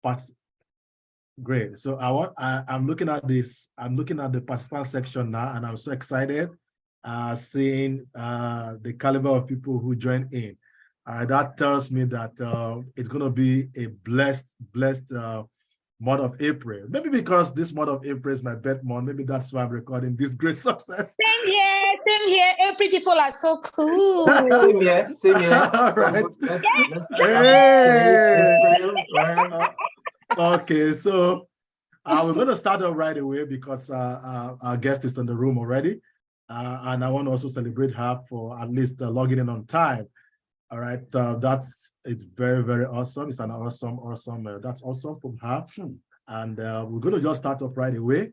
part. Great. So I'm looking at this. I'm looking at the participant section now, and I'm so excited seeing the caliber of people who join in. That tells me that it's going to be a blessed month of April. Maybe because this month of April is my birth month. Maybe that's why I'm recording this great success. Same here. Same here. Every people are so cool. Same here. Same here. All right. Let's Hey. Okay, so we're going to start off right away because our guest is in the room already. And I want to also celebrate her for at least logging in on time. All right, it's very, very awesome. It's an awesome, that's awesome from her. And we're going to just start off right away.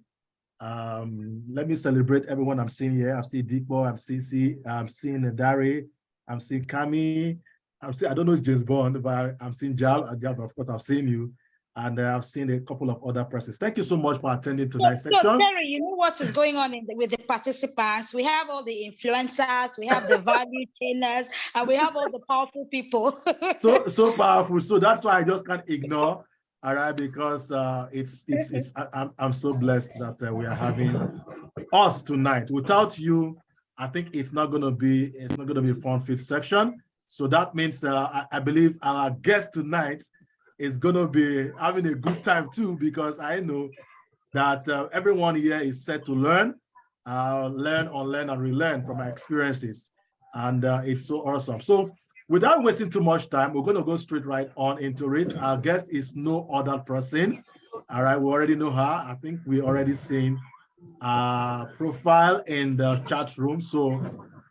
Let me celebrate everyone I'm seeing here. I'm seeing Dikbo, I'm Cici, I'm seeing Dari, I'm seeing Kami, I don't know if James Bond, but I'm seeing Jal, of course, I've seen you. And I've seen a couple of other persons. Thank you so much for attending tonight's section. So, Terry, you know what is going on with the participants? We have all the influencers, we have the value chainers, and we have all the powerful people. so powerful. So that's why I just can't ignore. All right, because I'm so blessed that we are having us tonight. Without you, I think it's not gonna be a fun-filled section. So that means I believe our guest tonight is going to be having a good time too, because I know that everyone here is set to learn, unlearn, and relearn from my experiences. And it's so awesome. So without wasting too much time, we're going to go straight right on into it. Our guest is no other person. All right, we already know her. I think we already seen profile in the chat room. So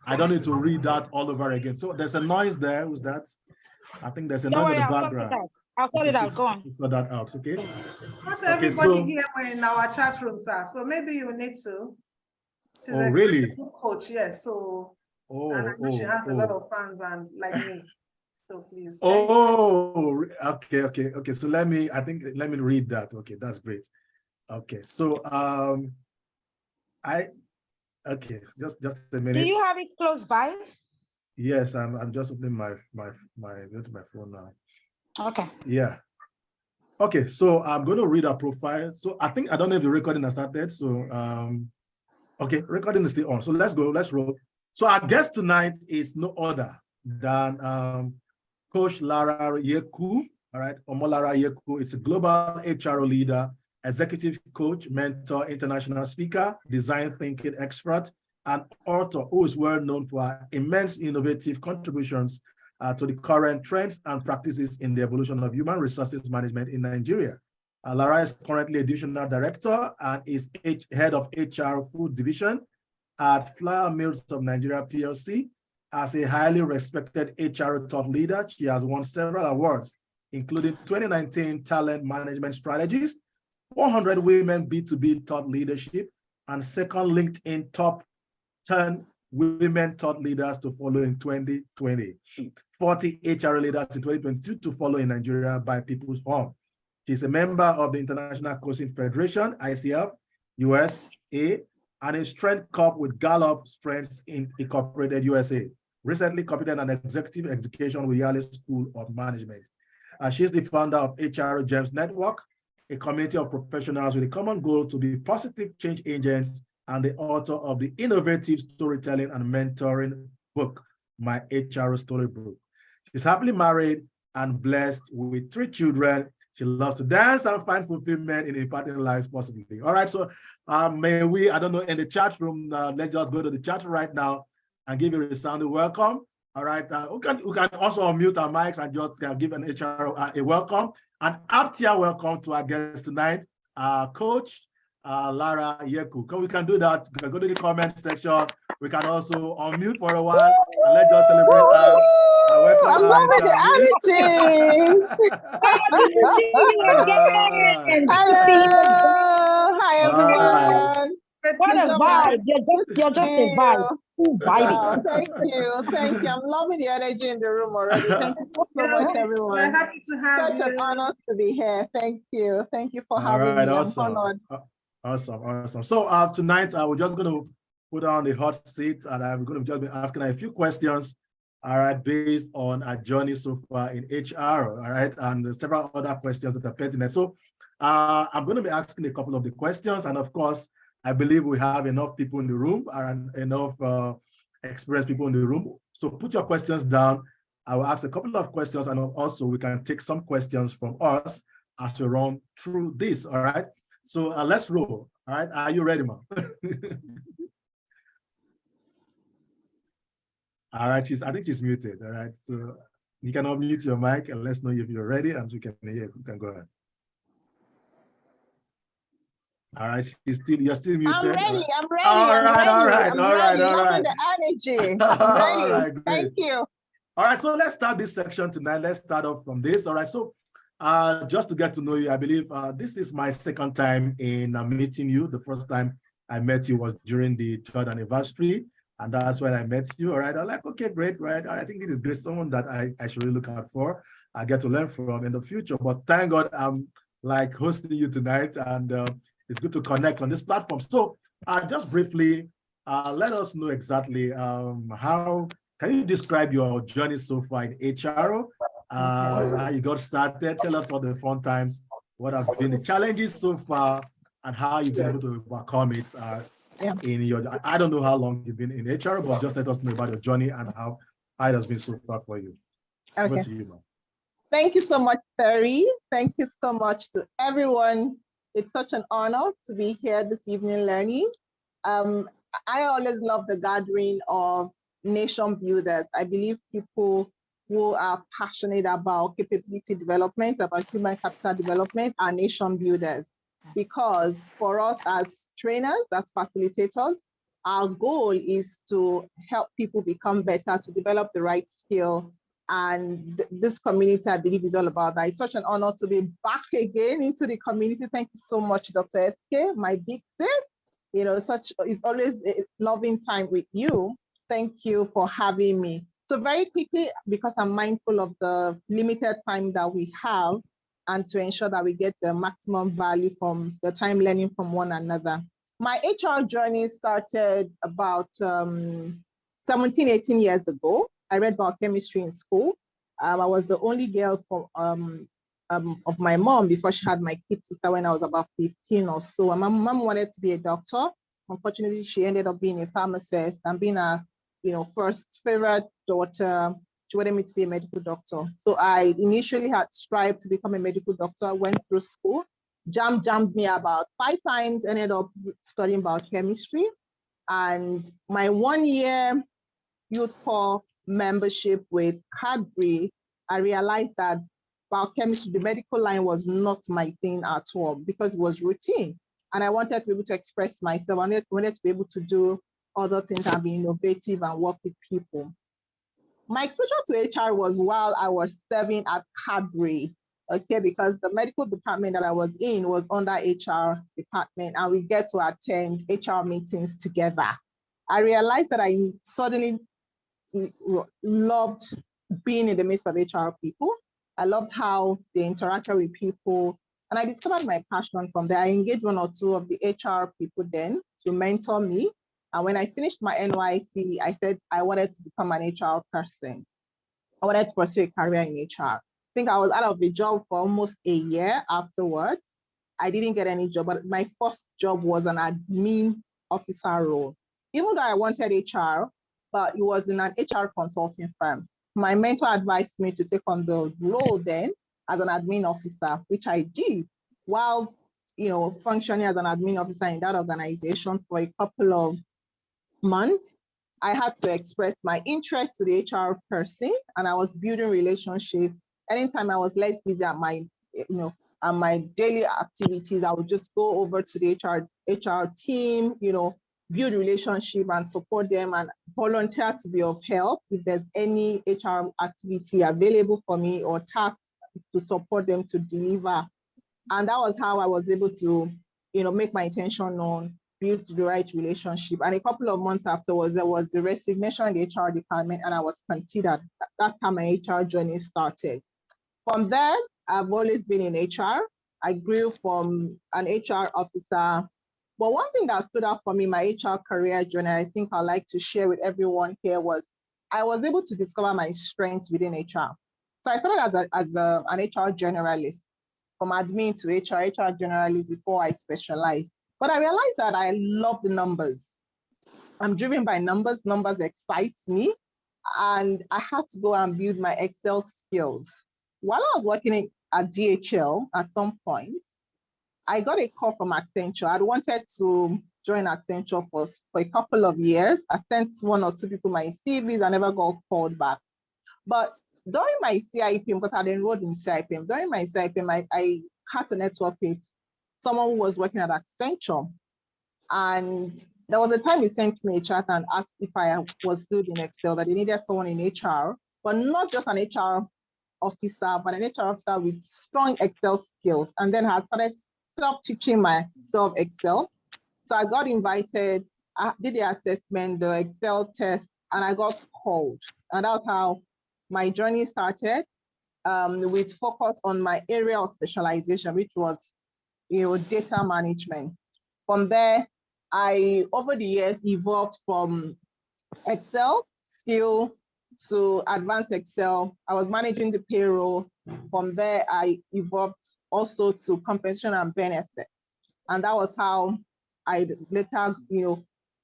I don't need to read that all over again. So there's a noise there. Who's that? I think there's a noise in the background. I'll sort it out. Go on. Sort that out, okay? Not everybody here were in our chat room, sir. So maybe you need to. She's really? Coach, yes. So. And I know she has a lot of fans and like me. So please. Okay. So let me read that. Okay, that's great. Okay, so just a minute. Do you have it close by? Yes, I'm just opening my phone now. Okay. Yeah. Okay, so I'm going to read our profile. So I don't know if the recording has started. So okay, recording is still on. So let's go. Let's roll. So our guest tonight is no other than Coach Lara Yeku. All right, Lara Yeku. It's a global HR leader, executive coach, mentor, international speaker, design thinking expert, and author who is well known for her immense innovative contributions to the current trends and practices in the evolution of human resources management in Nigeria. Lara is currently a divisional director and is head of HR Food Division at Flour Mills of Nigeria PLC. As a highly respected HR thought leader, she has won several awards, including 2019 Talent Management Strategist, 100 Women B2B Thought Leadership, and second LinkedIn Top 10 Women Thought Leaders to follow in 2020. 40 HR leaders in 2022 to follow in Nigeria by People's Home. She's a member of the International Coaching Federation, ICF, USA, and a Strength Cup with Gallup Strengths Incorporated, USA. Recently completed an executive education with Yale School of Management. She's the founder of HR Gems Network, a community of professionals with a common goal to be positive change agents, and the author of the innovative storytelling and mentoring book, My HR Storybook. She's happily married and blessed with 3 children. She loves to dance and find fulfillment in imparting lives possibly. All right, so may we, I don't know, in the chat room, let's just go to the chat right now and give you a sounding welcome. All right, who can also unmute our mics and just give an HR a welcome. And after welcome to our guest tonight, Coach Lara Yeku. We can do that. We can go to the comment section. We can also unmute for a while and let's just celebrate. I'm loving the energy. Hello. Hi, everyone. What a vibe. You're just a vibe. Oh, thank you. Thank you. I'm loving the energy in the room already. Thank you so much, everyone. We're happy to have you. Such an honor to be here. Thank you. Thank you for having me. Awesome. I'm honored. Awesome. So tonight we're just going to put her on the hot seat and I'm going to just be asking her a few questions all right, based on our journey so far in HR, all right, and several other questions that are pertinent. So I'm going to be asking a couple of the questions, and of course, I believe we have enough people in the room and enough experienced people in the room. So put your questions down. I will ask a couple of questions, and also we can take some questions from us as we run through this, all right? So let's roll, all right? Are you ready, ma'am? All right, I think she's muted, all right? So you can unmute your mic and let's know if you're ready and we can hear you. You can go ahead. All right, you're still muted. I'm ready. Right. I'm ready. All I'm right, ready. all right, I'm all ready. right, all Loving right. the energy. I'm ready. All right, Thank you. All right, so let's start this section tonight. Let's start off from this. All right, so just to get to know you, I believe this is my second time in meeting you. The first time I met you was during the 3rd anniversary, and that's when I met you. All right, I'm like, okay, great, right? I think this is great, someone that I should really look out for. I get to learn from in the future. But thank God I'm like hosting you tonight, and it's good to connect on this platform. So just briefly, let us know exactly how can you describe your journey so far in HR? How you got started? Tell us all the fun times, what have been the challenges so far, and how you've been able to overcome it in your, I don't know how long you've been in HR, but just let us know about your journey and how it has been so far for you. Okay. Over to you, ma'am. Thank you so much, Terry. Thank you so much to everyone. It's such an honor to be here this evening learning. I always love the gathering of nation builders. I believe people who are passionate about capability development, about human capital development, are nation builders. Because for us as trainers, as facilitators, our goal is to help people become better, to develop the right skill. And this community, I believe, is all about that. It's such an honor to be back again into the community. Thank you so much, Dr. SK, my big sis. You know, it's always a loving time with you. Thank you for having me. So very quickly, because I'm mindful of the limited time that we have and to ensure that we get the maximum value from the time learning from one another. My HR journey started about 17, 18 years ago. I read biochemistry in school. I was the only girl of my mom before she had my kid sister when I was about 15 or so. And my mom wanted to be a doctor. Unfortunately, she ended up being a pharmacist and being a first favorite daughter. She wanted me to be a medical doctor. So I initially had strived to become a medical doctor, went through school, jammed me about 5 times, ended up studying biochemistry. And my 1 year youth corps membership with Cadbury, I realized that biochemistry, the medical line, was not my thing at all because it was routine. And I wanted to be able to express myself. I wanted to be able to do other things and be innovative and work with people. My exposure to HR was while I was serving at Cadbury, okay, because the medical department that I was in was under HR department, and we get to attend HR meetings together. I realized that I suddenly loved being in the midst of HR people. I loved how they interacted with people, and I discovered my passion from there. I engaged 1 or 2 of the HR people then to mentor me. And when I finished my NYC, I said I wanted to become an HR person. I wanted to pursue a career in HR. I think I was out of a job for almost a year afterwards. I didn't get any job, but my first job was an admin officer role. Even though I wanted HR, but it was in an HR consulting firm. My mentor advised me to take on the role then as an admin officer, which I did while functioning as an admin officer in that organization for a couple of months. I had to express my interest to the HR person, and I was building relationships. Anytime I was less busy at my, at my daily activities, I would just go over to the HR team, build relationship and support them and volunteer to be of help if there's any HR activity available for me or tasks to support them to deliver. And that was how I was able to, make my intention known, build the right relationship. And a couple of months afterwards, there was the resignation in the HR department and I was considered. That's how my HR journey started. From there, I've always been in HR. I grew from an HR officer. But one thing that stood out for me, my HR career journey, I think I'd like to share with everyone here was I was able to discover my strengths within HR. So I started as an HR generalist, from admin to HR generalist before I specialized. But I realized that I love the numbers. I'm driven by numbers. Numbers excite me. And I had to go and build my Excel skills. While I was working at DHL at some point, I got a call from Accenture. I wanted to join Accenture for a couple of years. I sent one or two people my CVs. I never got called back. But during my CIPM, because I'd enrolled in CIPM, during my CIPM, I had to network with someone who was working at Accenture. And there was a time he sent me a chat and asked if I was good in Excel, that they needed someone in HR, but not just an HR officer, but an HR officer with strong Excel skills. And then I started self-teaching myself Excel. So I got invited, I did the assessment, the Excel test, and I got called. And that's how my journey started, with focus on my area of specialization, which was, data management. From there, I, over the years, evolved from Excel skill to advanced Excel. I was managing the payroll. From there, I evolved also to compensation and benefits. And that was how I later,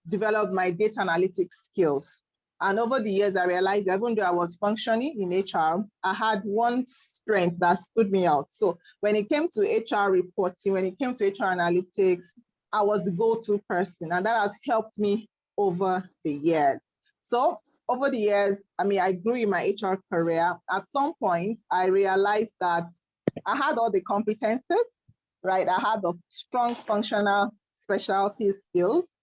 developed my data analytics skills. And over the years, I realized that even though I was functioning in HR, I had one strength that stood me out. So when it came to HR reporting, when it came to HR analytics, I was the go-to person, and that has helped me over the years. So over the years, I grew in my HR career. At some point, I realized that I had all the competences, right? I had the strong functional specialty skills,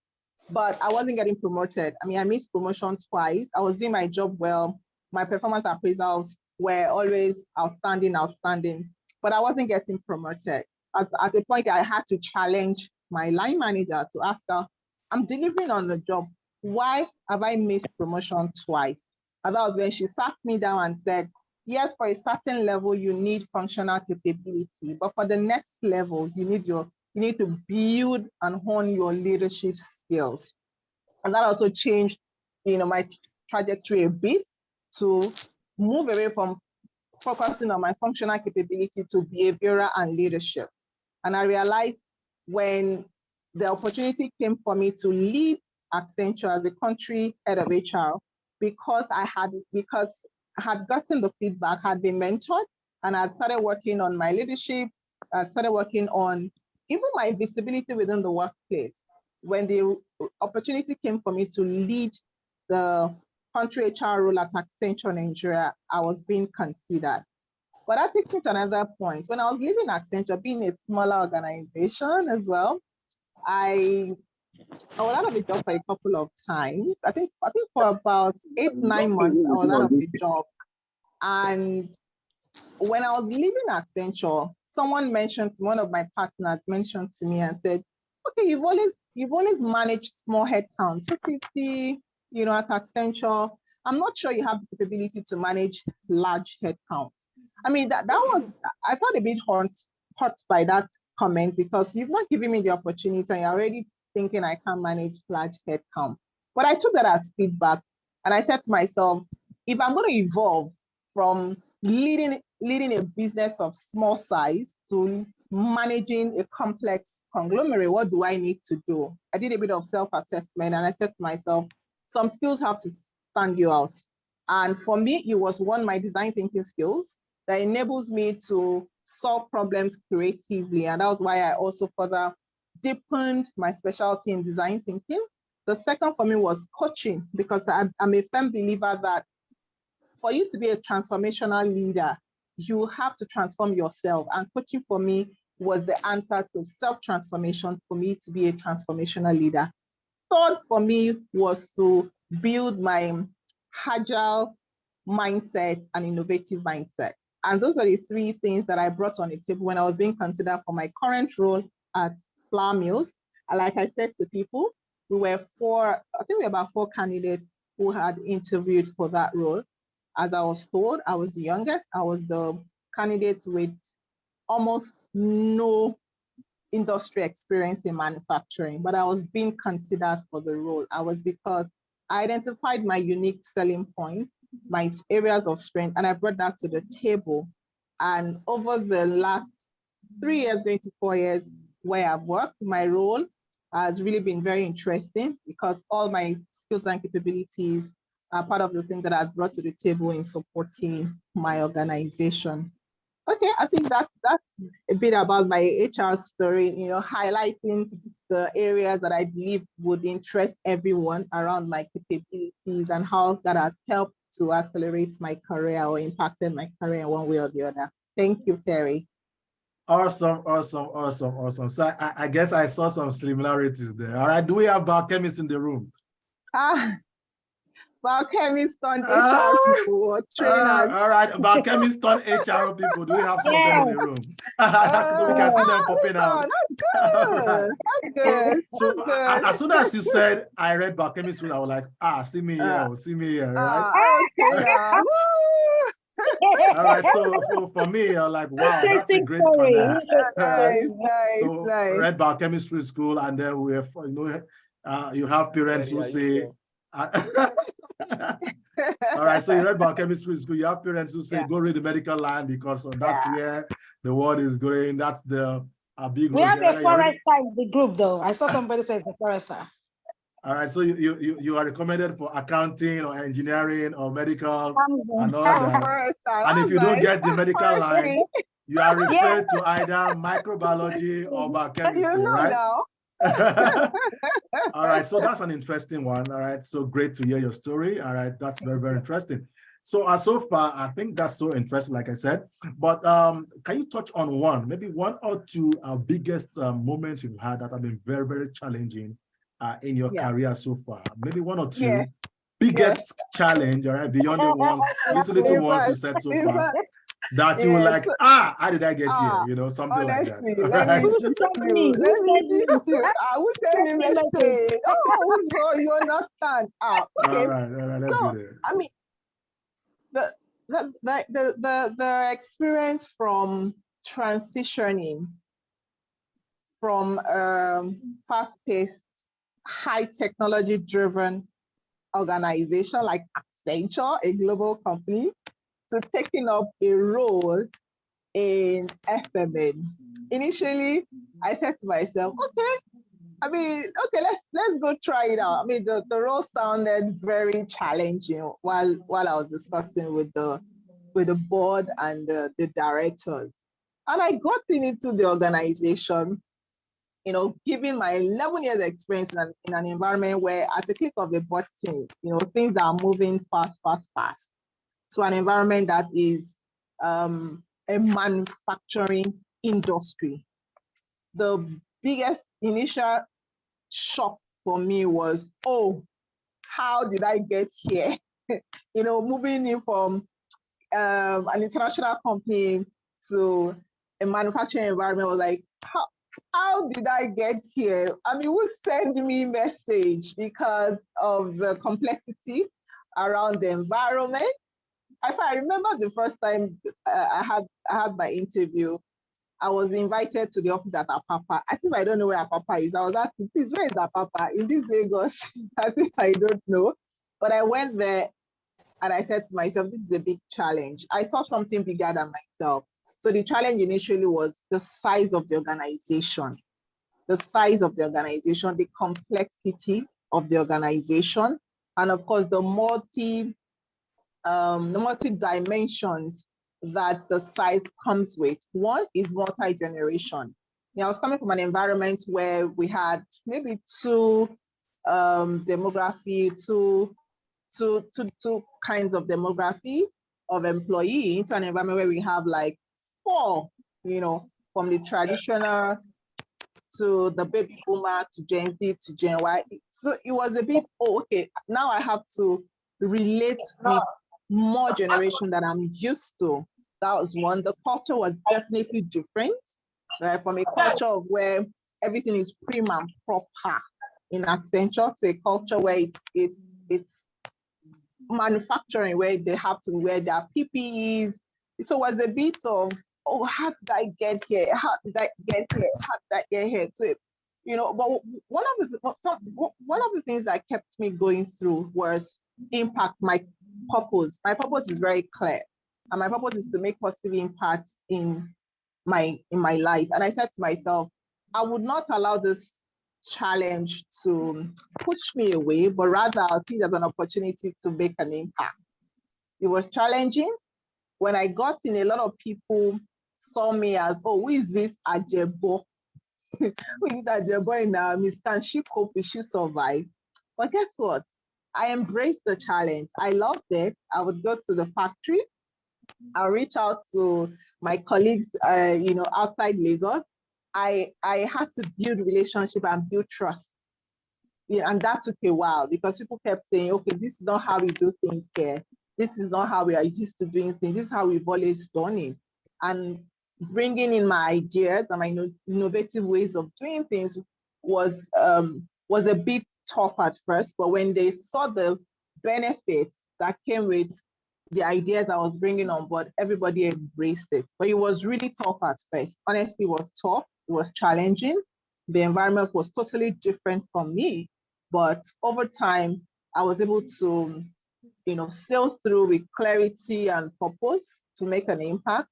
but I wasn't getting promoted. I missed promotion twice. I was doing my job well. My performance appraisals were always outstanding, but I wasn't getting promoted. At the point, I had to challenge my line manager to ask her, I'm delivering on the job. Why have I missed promotion twice? And that was when she sat me down and said, yes, for a certain level, you need functional capability, but for the next level, you need to build and hone your leadership skills. And that also changed, my trajectory a bit to move away from focusing on my functional capability to behavioral and leadership. And I realized when the opportunity came for me to lead Accenture as the country head of HR, because I had gotten the feedback, had been mentored, and I started working on my leadership. I started working on even my visibility within the workplace. When the opportunity came for me to lead the country HR role at Accenture Nigeria, I was being considered. But that takes me to another point. When I was leaving Accenture, being a smaller organization as well, I was out of a job for a couple of times. I think for about 8-9 months, I was out of a job. And when I was leaving Accenture, one of my partners mentioned to me and said, okay, you've always managed small headcounts, 250, at Accenture. I'm not sure you have the capability to manage large headcounts. That was, I felt a bit hurt by that comment, because you've not given me the opportunity and you're already thinking I can't manage large headcount. But I took that as feedback, and I said to myself, if I'm going to evolve from leading a business of small size to managing a complex conglomerate, what do I need to do? I did a bit of self-assessment, and I said to myself, some skills have to stand you out. And for me, it was one, my design thinking skills that enables me to solve problems creatively. And that was why I also further deepened my specialty in design thinking. The second for me was coaching, because I'm a firm believer that for you to be a transformational leader, you have to transform yourself. And coaching for me was the answer to self-transformation for me to be a transformational leader. Third for me was to build my agile mindset and innovative mindset. And those are the three things that I brought on the table when I was being considered for my current role at Flour Mills. And like I said to people, we were about four candidates who had interviewed for that role. As I was told, I was the youngest. I was the candidate with almost no industry experience in manufacturing, but I was being considered for the role. Because I identified my unique selling points, my areas of strength, and I brought that to the table. And over the last 3 years, going to 4 years, where I've worked, my role has really been very interesting because all my skills and capabilities are part of the thing that I've brought to the table in supporting my organization. Okay, I think that's a bit about my HR story, highlighting the areas that I believe would interest everyone around my capabilities and how that has helped to accelerate my career or impacted my career in one way or the other. Thank you, Terry. Awesome. So I guess I saw some similarities there. All right, do we have biochemists in the room? Biochemists on HR people or trainers. All right, biochemists on HR people. Do we have some of them in the room? So we can see them popping out. That's good. So as soon as you said I read biochemistry, I was like, see me here, right? Okay. All right, so for me, I'm like, wow, that's a great connect. So read biochemistry school, and then we have, you have parents who say, all right, so you read biochemistry school, you have parents who say, go read the medical line because that's where the world is going. That's the big. We have a forester in the group, though. I saw somebody say the forester. All right, so you are recommended for accounting or engineering or medical and all that. And if you don't get the medical line, you are referred to either microbiology or biochemistry, right? All right, so that's an interesting one. All right, so great to hear your story. All right, that's very, very interesting. So so far, I think that's so interesting, like I said. But can you touch on maybe one or two biggest moments you've had that have been very, very challenging in your career so far? Maybe one or two biggest challenge, all right, beyond the ones, little ones you said so far, that you were like, how did I get here? Something honestly, like that. Let Right? me teach you. I will tell you mistake. So you understand. Okay. All right, let's do it. I mean, the experience from transitioning from fast-paced, high technology-driven organization like Accenture, a global company, to taking up a role in FMN. Initially, I said to myself, let's go try it out. I mean, the role sounded very challenging while I was discussing with the board and the directors. And I got into the organization, given my 11 years experience in an environment where at the click of a button, things are moving fast. So an environment that is a manufacturing industry. The biggest initial shock for me was, how did I get here? Moving in from an international company to a manufacturing environment was like, how did I get here? I mean, who sent me message because of the complexity around the environment? If I remember the first time I had my interview, I was invited to the office at Apapa. As if I don't know where Apapa is. I was asking, please, where is Apapa? In this Lagos, as if I don't know. But I went there and I said to myself, this is a big challenge. I saw something bigger than myself. So the challenge initially was the size of the organization, the complexity of the organization, and of course, the multi dimensions that the size comes with. One is multi-generation. I was coming from an environment where we had maybe two kinds of demography of employee into an environment where we have like 4, from the traditional to the baby boomer to Gen Z to Gen Y. So it was a bit, now I have to relate with more generation that I'm used to. That was one. The culture was definitely different, right? From a culture of where everything is prim and proper in Accenture to a culture where it's manufacturing, where they have to wear their PPEs. So it was a bit of, how did I get here? How did I get here? So but one of the things that kept me going through was impact, my purpose. My purpose is very clear, and my purpose is to make positive impacts in my life. And I said to myself, I would not allow this challenge to push me away, but rather I'll see it as an opportunity to make an impact. It was challenging. When I got in, a lot of people saw me as, oh, who is this Ajebo? Who is Ajebo in Miss? Can she cope? Will she survive? But guess what? I embraced the challenge. I loved it. I would go to the factory. I'll reach out to my colleagues, outside Lagos. I had to build relationship and build trust. Yeah, and that took a while because people kept saying, okay, this is not how we do things here. This is not how we are used to doing things. This is how we've always done it. And bringing in my ideas and my innovative ways of doing things was a bit tough at first. But when they saw the benefits that came with the ideas I was bringing on board, everybody embraced it. But it was really tough at first. Honestly, it was tough. It was challenging. The environment was totally different from me. But over time, I was able to, sail through with clarity and purpose to make an impact,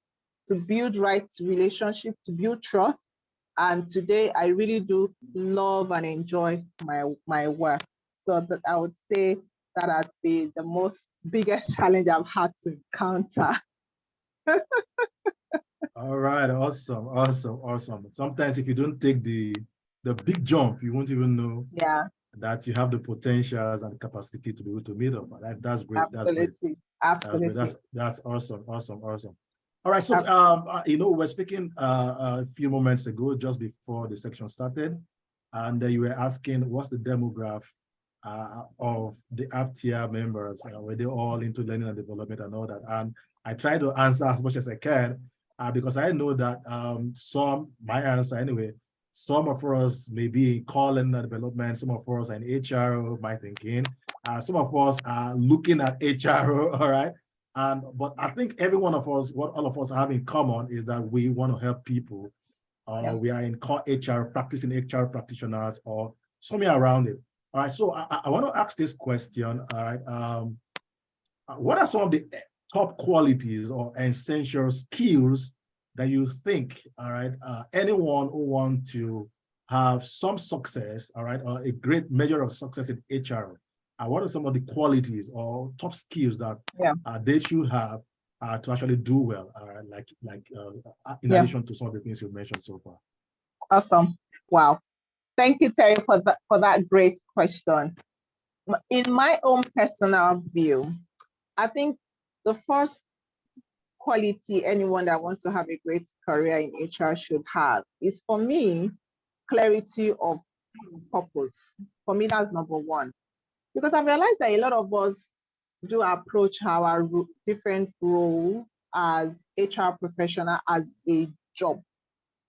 to build right relationship, to build trust. And today, I really do love and enjoy my work. So that I would say that has been the most biggest challenge I've had to encounter. All right, awesome. Sometimes if you don't take the big jump, you won't even know that you have the potentials and capacity to be able to meet up. That's great. Absolutely. Absolutely. That's awesome. All right, so we're speaking a few moments ago, just before the section started, and you were asking what's the demographic of the APTIA members. Were they all into learning and development and all that? And I try to answer as much as I can because I know that my answer anyway, some of us may be in core learning and development, some of us are in HR, my thinking, some of us are looking at HR, all right? But I think every one of us, what all of us have in common is that we want to help people. We are in core HR, practicing HR practitioners or somewhere around it. All right, so I want to ask this question, all right? What are some of the top qualities or essential skills that you think, all right, anyone who wants to have some success, all right, or a great measure of success in HR, what are some of the qualities or top skills that they should have to actually do well, in addition to some of the things you've mentioned so far? Awesome. Wow. Thank you, Terry, for that great question. In my own personal view, I think the first quality anyone that wants to have a great career in HR should have is, for me, clarity of purpose. For me, that's number one. Because I've realized that a lot of us do approach our different role as HR professional as a job,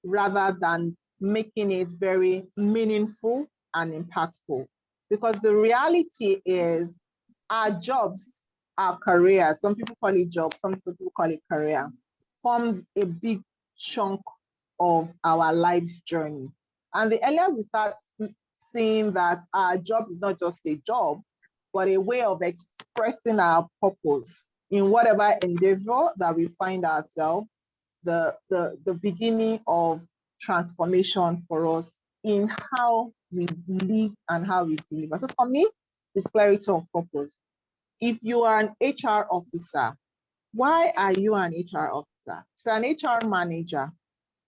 rather than making it very meaningful and impactful. Because the reality is our jobs, our career, some people call it job, some people call it career, forms a big chunk of our life's journey. And the earlier we start seeing that our job is not just a job, but a way of expressing our purpose in whatever endeavor that we find ourselves, the beginning of transformation for us in how we live and how we deliver. So for me, it's clarity of purpose. If you are an HR officer, why are you an HR officer? If you're an HR manager,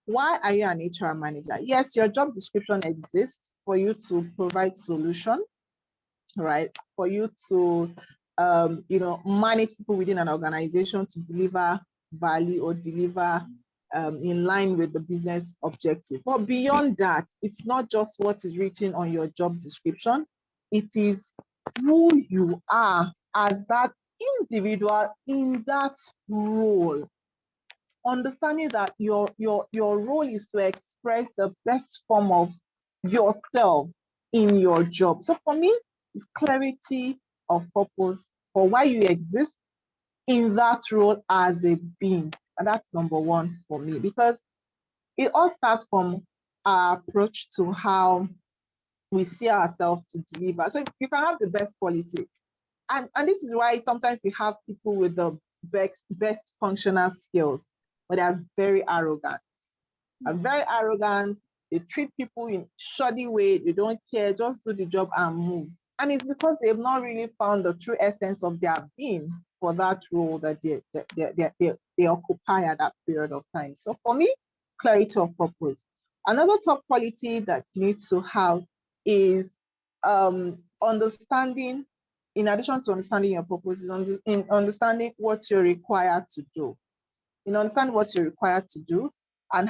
why are you an HR manager? Yes, your job description exists for you to provide solution, right? For you to manage people within an organization to deliver value or deliver in line with the business objective. But beyond that, it's not just what is written on your job description. It is who you are as that individual in that role. Understanding that your role is to express the best form of yourself in your job. So for me, it's clarity of purpose for why you exist in that role as a being. And that's number one for me, because it all starts from our approach to how we see ourselves to deliver. So you can have the best quality. And this is why sometimes you have people with the best functional skills, but they are very arrogant. Are very arrogant. They treat people in shoddy way. They don't care, just do the job and move. And it's because they've not really found the true essence of their being for that role that they occupy at that period of time. So for me, clarity of purpose. Another top quality that you need to have is understanding, in addition to understanding your purpose, is in understanding what you're required to do. In understanding what you're required to do and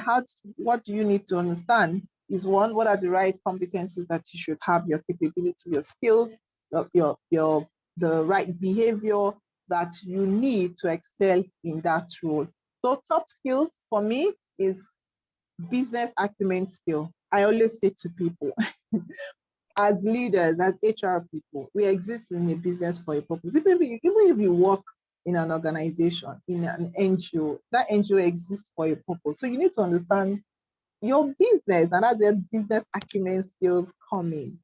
what do you need to understand is one, what are the right competencies that you should have, your capability, your skills, the right behavior that you need to excel in that role. So top skills for me is business acumen skill. I always say to people, as leaders, as HR people, we exist in a business for a purpose. Even if you work in an organization, in an NGO, that NGO exists for a purpose. So you need to understand your business, and that's where business acumen skills come in.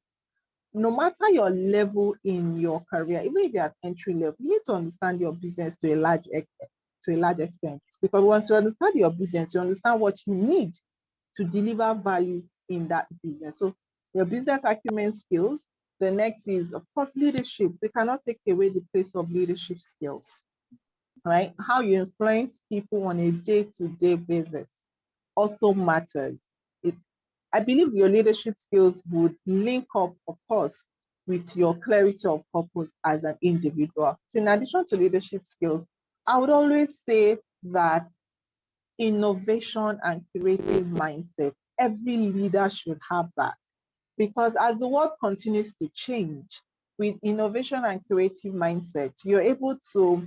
No matter your level in your career, even if you're at entry level, you need to understand your business to a large extent. Because once you understand your business, you understand what you need to deliver value in that business. So your business acumen skills. The next is, of course, leadership. We cannot take away the place of leadership skills, right? How you influence people on a day-to-day basis also matters. I believe your leadership skills would link up, of course, with your clarity of purpose as an individual. So in addition to leadership skills, I would always say that innovation and creative mindset, every leader should have that. Because as the world continues to change, with innovation and creative mindset, you're able to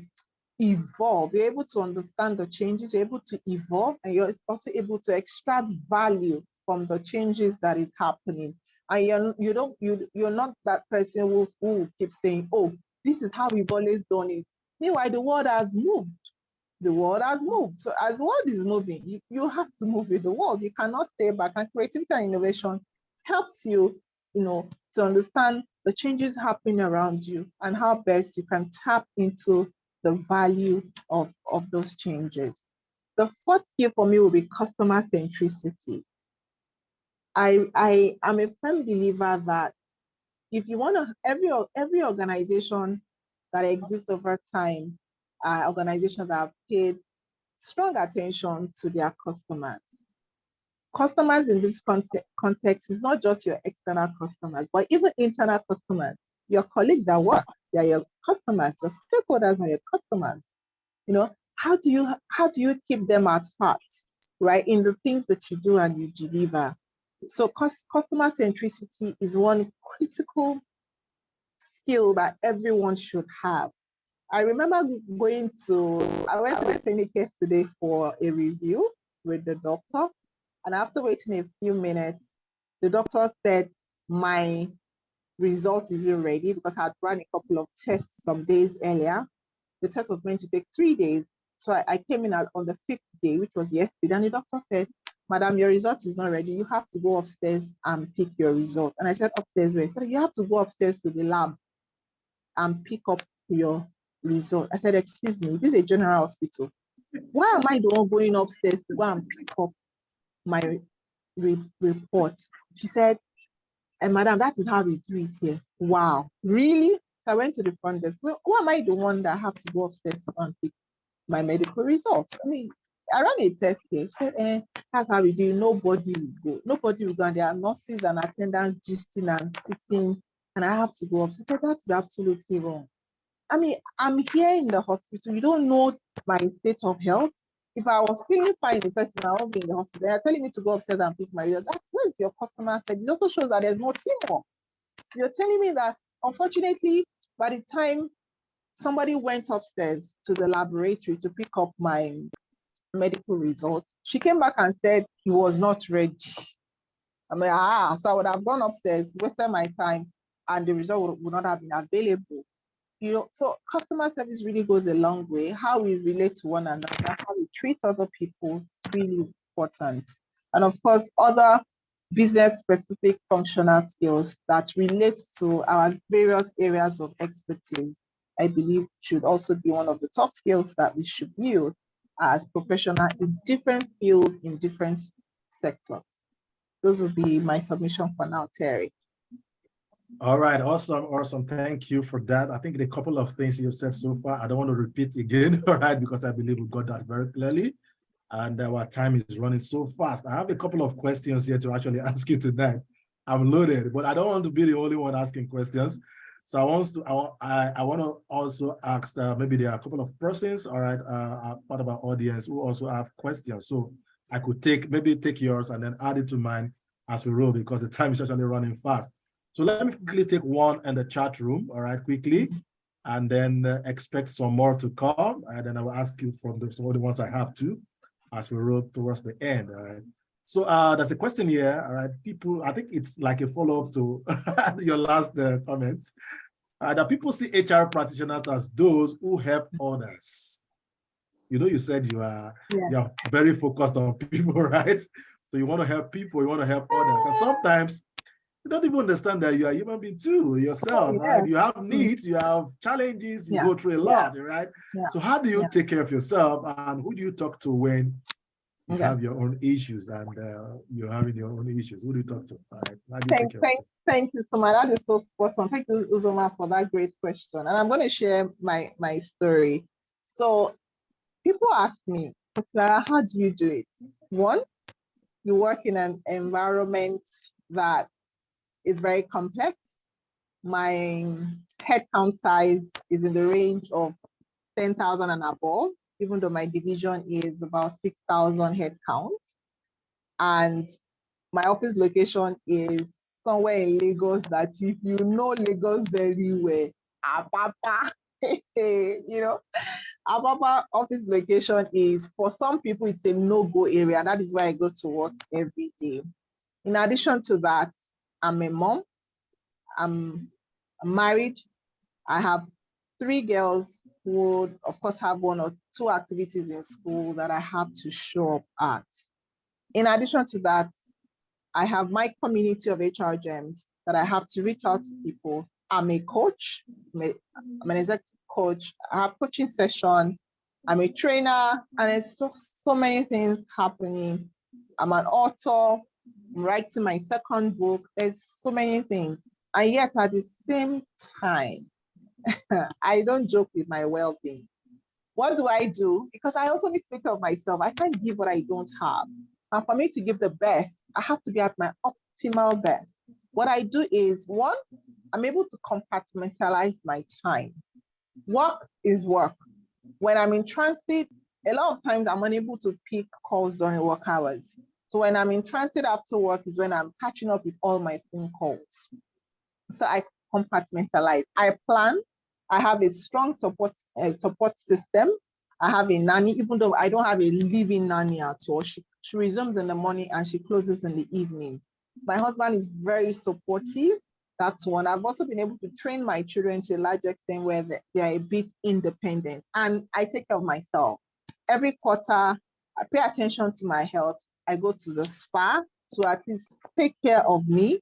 evolve, you're able to understand the changes, you're able to evolve, and you're also able to extract value from the changes that is happening. And you're not that person who will keep saying, oh, this is how we've always done it. Meanwhile, the world has moved. The world has moved. So as the world is moving, you have to move with the world. You cannot stay back. And creativity and innovation helps you, to understand the changes happening around you and how best you can tap into the value of those changes. The fourth skill for me will be customer centricity. I am a firm believer that if you want to, every organization that exists over time, organizations that have paid strong attention to their customers. Customers in this context is not just your external customers, but even internal customers. Your colleagues at work, they are your customers. Your stakeholders are your customers. How do you keep them at heart, right? In the things that you do and you deliver. So customer centricity is one critical skill that everyone should have. I remember I went to the clinic yesterday for a review with the doctor. And after waiting a few minutes, the doctor said my result isn't ready because I had run a couple of tests some days earlier. The test was meant to take 3 days. So I came in on the 5th day, which was yesterday. And the doctor said, Madam, your result is not ready. You have to go upstairs and pick your result. And I said, upstairs where? He said, you have to go upstairs to the lab and pick up your result. I said, excuse me, this is a general hospital. Why am I the one going upstairs to go and pick up my report? She said, Madam, that is how we do it here. Wow, really? So I went to the front desk. Well, who am I the one that have to go upstairs to go and pick my medical results? I mean, I ran a test here. She said, that's how we do it. Nobody will go. Nobody will go. And there are nurses and attendants gisting and sitting, and I have to go upstairs. I said, that's absolutely wrong. I mean, I'm here in the hospital. You don't know my state of health. If I was feeling fine, the person I won't be in the hospital. They're telling me to go upstairs and pick my result. That's what your customer said. It also shows that there's no teamwork. You're telling me that, unfortunately, by the time somebody went upstairs to the laboratory to pick up my medical result, she came back and said he was not ready. I mean, so I would have gone upstairs, wasted my time, and the result would not have been available. So customer service really goes a long way. How we relate to one another, how we treat other people really is important. And of course, other business-specific functional skills that relates to our various areas of expertise, I believe should also be one of the top skills that we should build as professionals in different fields, in different sectors. Those would be my submission for now, Terry. All right, awesome, awesome. Thank you for that. I think the couple of things you've said so far, I don't want to repeat again, all right, because I believe we got that very clearly. And our time is running so fast. I have a couple of questions here to actually ask you tonight. I'm loaded, but I don't want to be the only one asking questions. So I want to also ask, maybe there are a couple of persons, all right, part of our audience who also have questions. So I could maybe take yours and then add it to mine as we roll, because the time is actually running fast. So let me quickly take one in the chat room, all right, quickly, and then expect some more to come. And then I will ask you from some of the ones I have too, as we roll towards the end, all right? So there's a question here, all right? People, I think it's like a follow-up to your last comments. That people see HR practitioners as those who help others. You know, you said you're very focused on people, right? So you want to help people, you want to help others. And sometimes you don't even understand that you are human being too yourself, right? You have needs, you have challenges, you go through a lot, right? So how do you take care of yourself, and who do you talk to when you have your own issues and you're having your own issues? Who do you talk to? All right. How do you take care of yourself? Thank you so much. That is so spot on. Thank you, Uzoma, for that great question. And I'm going to share my story. So people ask me, Lara, how do you do it? One, you work in an environment that is very complex. My headcount size is in the range of 10,000 and above, even though my division is about 6,000 headcount. And my office location is somewhere in Lagos that if you know Lagos very well, Apapa, you know, Apapa office location is, for some people, it's a no-go area. That is why I go to work every day. In addition to that, I'm a mom. I'm married. I have 3 girls who, of course, have 1 or 2 activities in school that I have to show up at. In addition to that, I have my community of HR gems that I have to reach out to people. I'm a coach. I'm an executive coach. I have coaching session. I'm a trainer, and it's just so many things happening. I'm an author. I'm writing my 2nd book. There's so many things. And yet at the same time, I don't joke with my well-being. What do I do? Because I also need to take care of myself. I can't give what I don't have. And for me to give the best, I have to be at my optimal best. What I do is, 1, I'm able to compartmentalize my time. Work is work. When I'm in transit, a lot of times I'm unable to pick calls during work hours. So when I'm in transit after work is when I'm catching up with all my phone calls. So I compartmentalize. I plan. I have a strong support system. I have a nanny, even though I don't have a living nanny at all. She resumes in the morning and she closes in the evening. My husband is very supportive. That's one. I've also been able to train my children to a large extent where they are a bit independent, and I take care of myself. Every quarter, I pay attention to my health. I go to the spa to at least take care of me.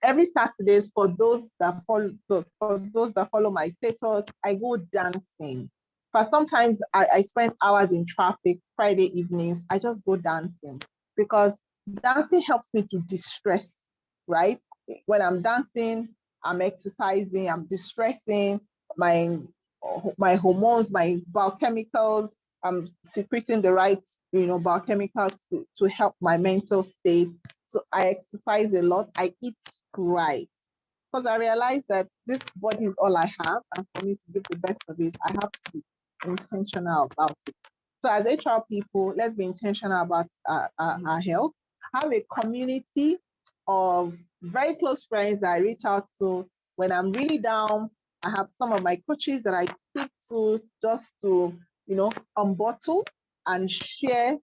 Every Saturdays, for those that follow my status, I go dancing. But sometimes I spend hours in traffic. Friday evenings, I just go dancing, because dancing helps me to distress, right? When I'm dancing, I'm exercising, I'm distressing my hormones, my biochemicals. I'm secreting the right, biochemicals to help my mental state. So I exercise a lot. I eat right, because I realize that this body is all I have, and for me to give the best of it, I have to be intentional about it. So as HR people, let's be intentional about our health. Have a community of very close friends that I reach out to when I'm really down. I have some of my coaches that I speak to just to, unbottle and share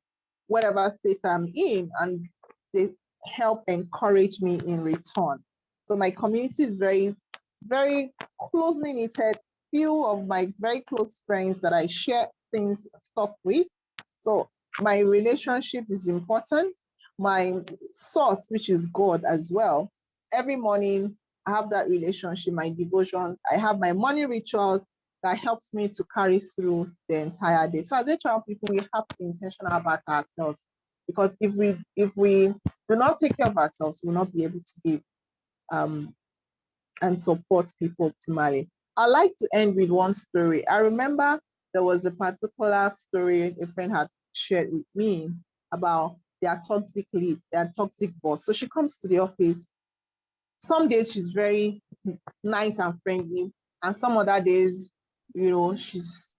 whatever state I'm in, and they help encourage me in return. So my community is very, very closely knitted. Few of my very close friends that I share stuff with. So my relationship is important. my source, which is God as well. Every morning, I have that relationship, my devotion. I have my morning rituals that helps me to carry through the entire day. So as HR people, we have to be intentional about ourselves, because if we do not take care of ourselves, we'll not be able to give and support people optimally. I like to end with one story. I remember there was a particular story a friend had shared with me about their toxic lead, their toxic boss. So she comes to the office. Some days she's very nice and friendly, and some other days, she's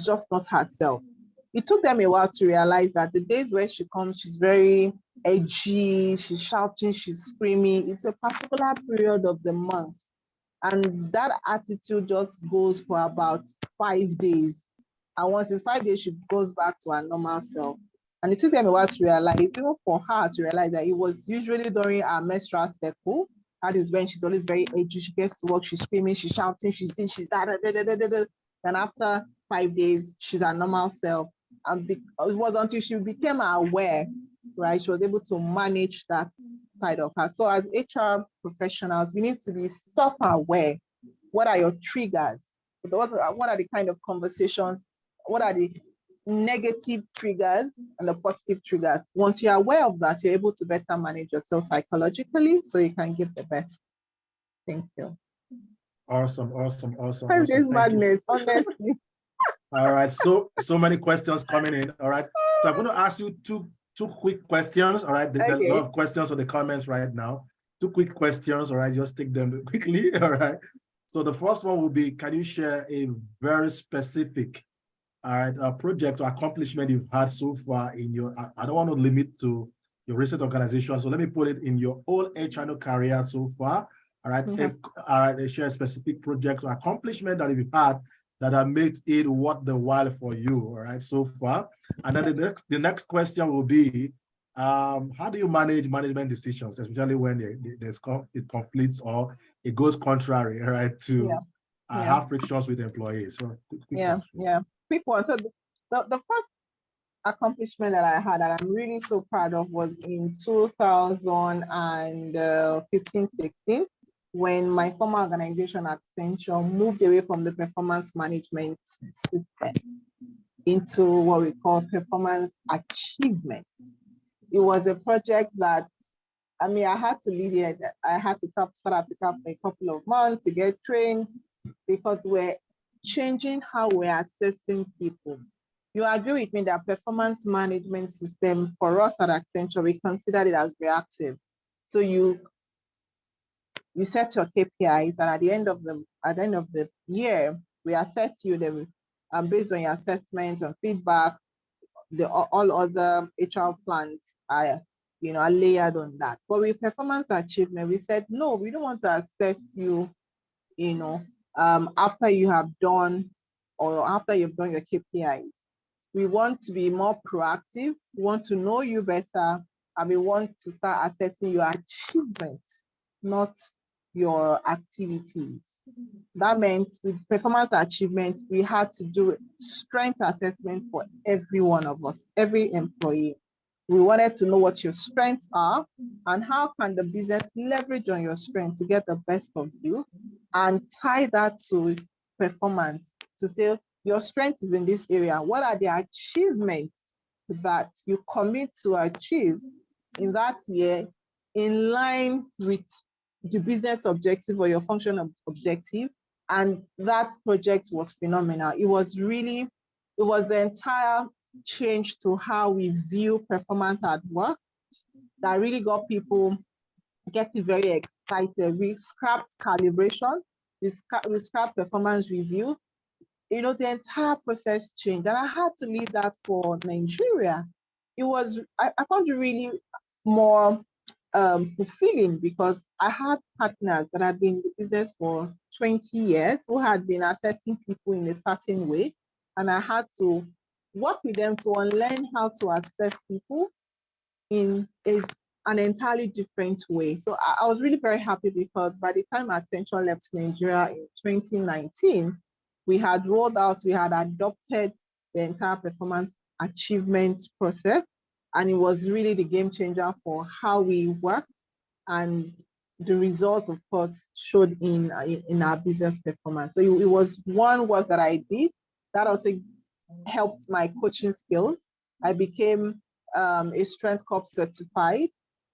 just not herself. It took them a while to realize that the days where she comes, she's very edgy, she's shouting, she's screaming. It's a particular period of the month. And that attitude just goes for about 5 days. And once it's 5 days, she goes back to her normal self. And it took them a while to realize, even for her to realize that it was usually during her menstrual cycle. That is when she's always very edgy. She gets to work, she's screaming, she's shouting, she's that. And after 5 days, she's her normal self. And it was until she became aware, right? She was able to manage that side of her. So as HR professionals, we need to be self-aware. What are your triggers? What are the kind of conversations? What are the negative triggers and the positive triggers? Once you're aware of that, you're able to better manage yourself psychologically so you can give the best. Thank you. Awesome. 5 days madness, honestly. All right, so many questions coming in. All right, so I'm going to ask you two quick questions. All right, there's a lot of questions on the comments right now. 2 quick questions. All right, just take them quickly. All right, so the first one will be, can you share a very specific, all right, a project or accomplishment you've had so far in your, I don't want to limit to your recent organization, so let me put it in your whole HR career so far. All right, all right, share a specific project or accomplishment that you've had that have made it worth the while for you, all right, so far. And then the next question will be, how do you manage management decisions, especially when it conflicts or it goes contrary, right, to have frictions with employees? So quick one. So the first accomplishment that I had that I'm really so proud of was in 2015-16, when my former organization Accenture moved away from the performance management system into what we call performance achievement. It was a project that, I had to lead it. I had to start up for a couple of months to get trained, because we're changing how we're assessing people. You agree with me that performance management system for us at Accenture, we consider it as reactive. So you set your KPIs, and at the end of the year, we assess you based on your assessments and feedback. All other HR plans are layered on that. But with performance achievement, we said no, we don't want to assess you, after you have done or after you've done your KPIs. We want to be more proactive. We want to know you better, and we want to start assessing your achievements, not your activities. That meant with performance achievement, we had to do strength assessment for every one of us, every employee. We wanted to know what your strengths are and how can the business leverage on your strength to get the best of you, and tie that to performance to say your strength is in this area. What are the achievements that you commit to achieve in that year in line with the business objective or your function objective? And that project was phenomenal. It was the entire change to how we view performance at work that really got people getting very excited. We scrapped calibration, we scrapped performance review. The entire process changed, and I had to lead that for Nigeria. I found it really more fulfilling, because I had partners that had been in the business for 20 years who had been assessing people in a certain way, and I had to work with them to unlearn how to assess people in an entirely different way. So I was really very happy, because by the time Accenture left Nigeria in 2019, we had adopted the entire performance achievement process. And it was really the game changer for how we worked, and the results, of course, showed in our business performance. So it was one work that I did that also helped my coaching skills. I became a Strength Corp certified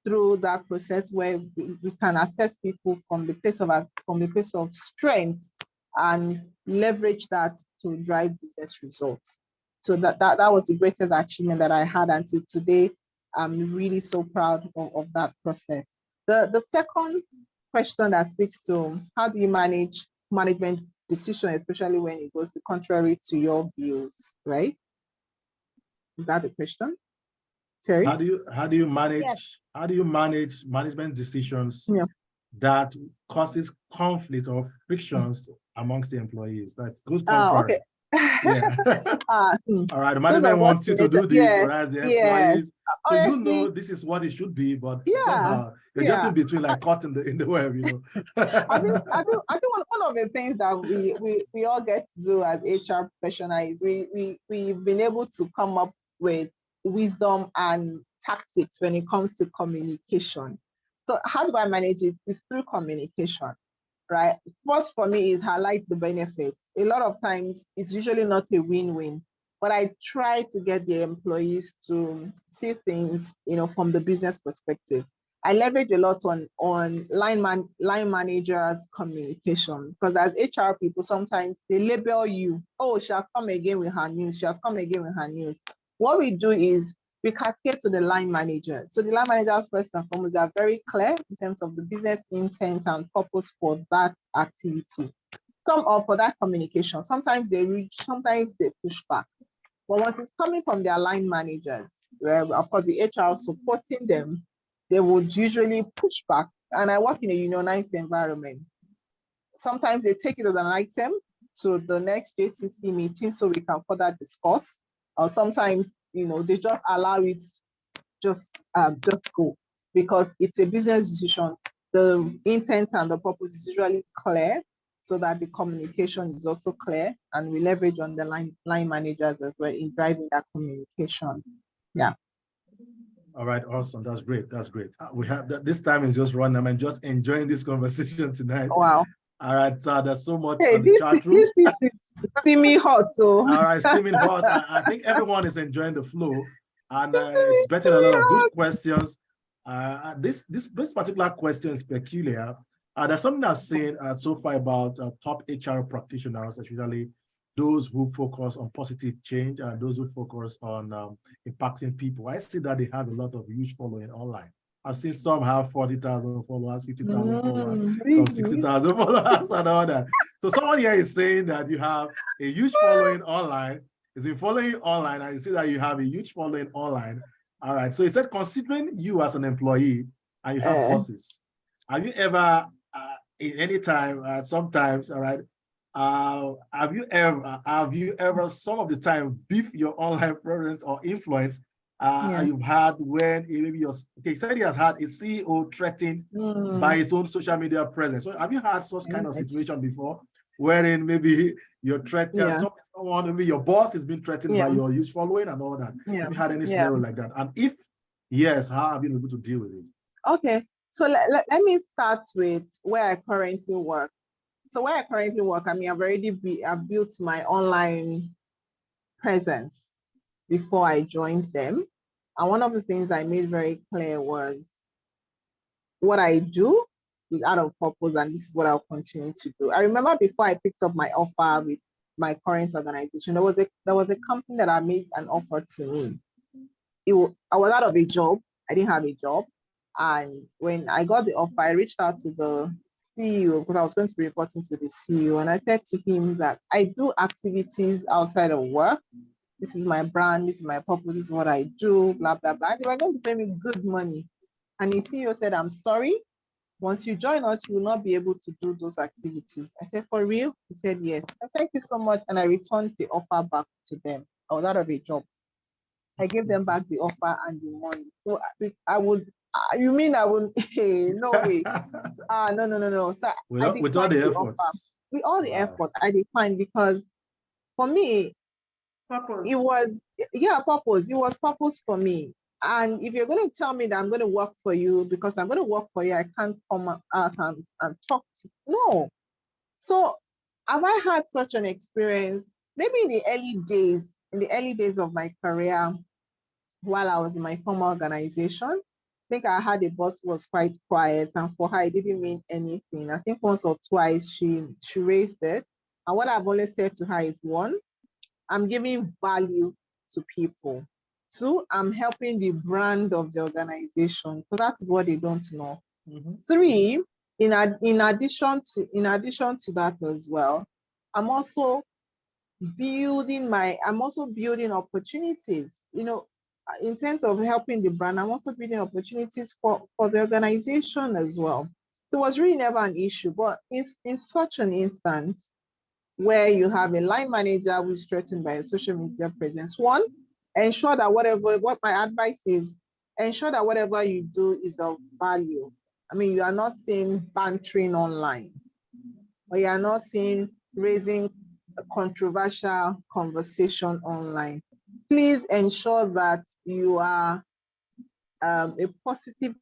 through that process, where we can assess people from the place of strength and leverage that to drive business results. So that was the greatest achievement that I had until today. I'm really so proud of that process. The second question that speaks to how do you manage management decision, especially when it goes contrary to your views, right? Is that the question, Terry? How do you manage Yes. management decisions Yeah. that causes conflict or frictions amongst the employees? That's good Oh, contrary. okay. Yeah. All right. The Those are management what wants you to do this, whereas the yes. employees. So Honestly, this is what it should be, but yeah, somehow you're just yeah. in between, like caught in the web, you know. I think one of the things that we all get to do as HR professionals is we've been able to come up with wisdom and tactics when it comes to communication. So how do I manage it? It's through communication, right? First for me is highlight the benefits. A lot of times it's usually not a win-win, but I try to get the employees to see things, from the business perspective. I leverage a lot on line managers communication, because as HR people, sometimes they label you, oh, she has come again with her news. She has come again with her news. What we do is we cascade to the line manager. So the line managers, first and foremost, are very clear in terms of the business intent and purpose for that activity. For that communication, sometimes they reach, sometimes they push back. But once it's coming from their line managers, where of course the HR supporting them, they would usually push back. And I work in a unionized environment. Sometimes they take it as an item to the next JCC meeting so we can further discuss. Or sometimes, they just allow it just go, because it's a business decision. The intent and the purpose is usually clear, so that the communication is also clear, and we leverage on the line managers as well in driving that communication. Yeah. All right, awesome. That's great. That's great. We have this time is just running. I'm just enjoying this conversation tonight. Wow. All right, so there's so much Hey, on the chat room. this is steamy hot. So all right, steaming hot. I think everyone is enjoying the flow, and it's getting a lot of good questions. This particular question is peculiar. There's something I've seen so far about top HR practitioners, especially those who focus on positive change and those who focus on impacting people. I see that they have a lot of huge following online. I've seen some have 40,000 followers, 50,000 followers, some 60,000 followers, and all that. So someone here is saying that you have a huge following online, is been following you online, and you see that you have a huge following online. All right. So he said, considering you as an employee and you have bosses, have you ever, in any time, sometimes, all right, have you ever, some of the time, beef your online presence or influence you've had when maybe he said he has had a CEO threatened by his own social media presence. So have you had such kind of situation before, wherein maybe you're threatened, someone, maybe your boss has been threatened by your huge following and all that? Have you had any scenario like that? And if yes, how have you been able to deal with it? Okay, so let me start with where I currently work. So where I currently work, I mean, I've built my online presence before I joined them. And one of the things I made very clear was what I do is out of purpose, and this is what I'll continue to do. I remember before I picked up my offer with my current organization, there was a company that I made an offer to me. I was out of a job. I didn't have a job. And when I got the offer, I reached out to the CEO, because I was going to be reporting to the CEO. And I said to him that I do activities outside of work. This is my brand. This is my purpose. This is what I do, blah, blah, blah. They were going to pay me good money. And the CEO said, I'm sorry. Once you join us, you will not be able to do those activities. I said, for real? He said, yes. Thank you so much. And I returned the offer back to them. I was out of a job. I gave them back the offer and the money. So I would, you mean I would, hey, no way. No. So with all the efforts. With all the effort, I declined, because for me, Purpose. it was, purpose. It was purpose for me. And if you're going to tell me that I'm going to work for you because I'm going to work for you, I can't come out and talk to you. No. So have I had such an experience? Maybe in the early days of my career, while I was in my former organization, I think I had a boss who was quite quiet, and for her, it didn't mean anything. I think once or twice she raised it. And what I've always said to her is, one, I'm giving value to people. Two, I'm helping the brand of the organization, because that is what they don't know. Three, in addition to that as well, I'm also building opportunities. In terms of helping the brand, I'm also building opportunities for the organization as well. So it was really never an issue. But in such an instance where you have a line manager who is threatened by a social media presence, one, ensure that what my advice is, ensure that whatever you do is of value. I mean, you are not seeing bantering online, or you are not seeing raising a controversial conversation online. Please ensure that you are a positive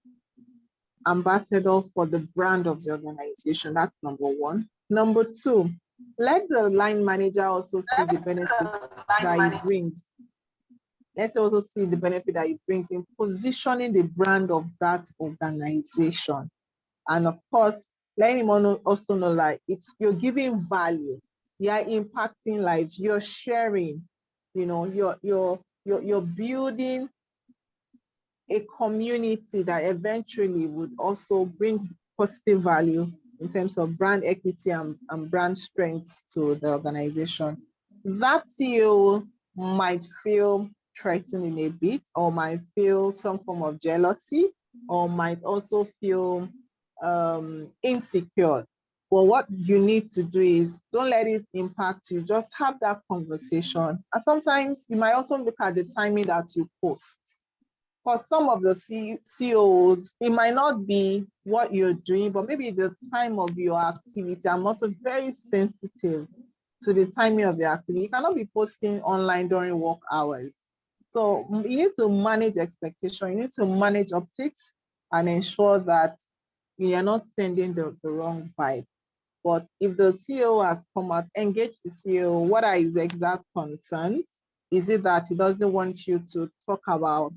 ambassador for the brand of the organization. That's number one. Number two, let the line manager also see the benefits that it brings. Let's also see the benefit that it brings in positioning the brand of that organization. And of course, let him also know that you're giving value, you're impacting lives, you're sharing, you're building a community that eventually would also bring positive value in terms of brand equity and brand strength to the organization. That CEO might feel threatened in a bit, or might feel some form of jealousy, or might also feel insecure. Well, what you need to do is don't let it impact you. Just have that conversation. And sometimes you might also look at the timing that you post. For some of the CEOs, it might not be what you're doing, but maybe the time of your activity. I'm also very sensitive to the timing of your activity. You cannot be posting online during work hours. So you need to manage expectation. You need to manage optics and ensure that you are not sending the wrong vibe. But if the CEO has come out, engage the CEO. What are his exact concerns? Is it that he doesn't want you to talk about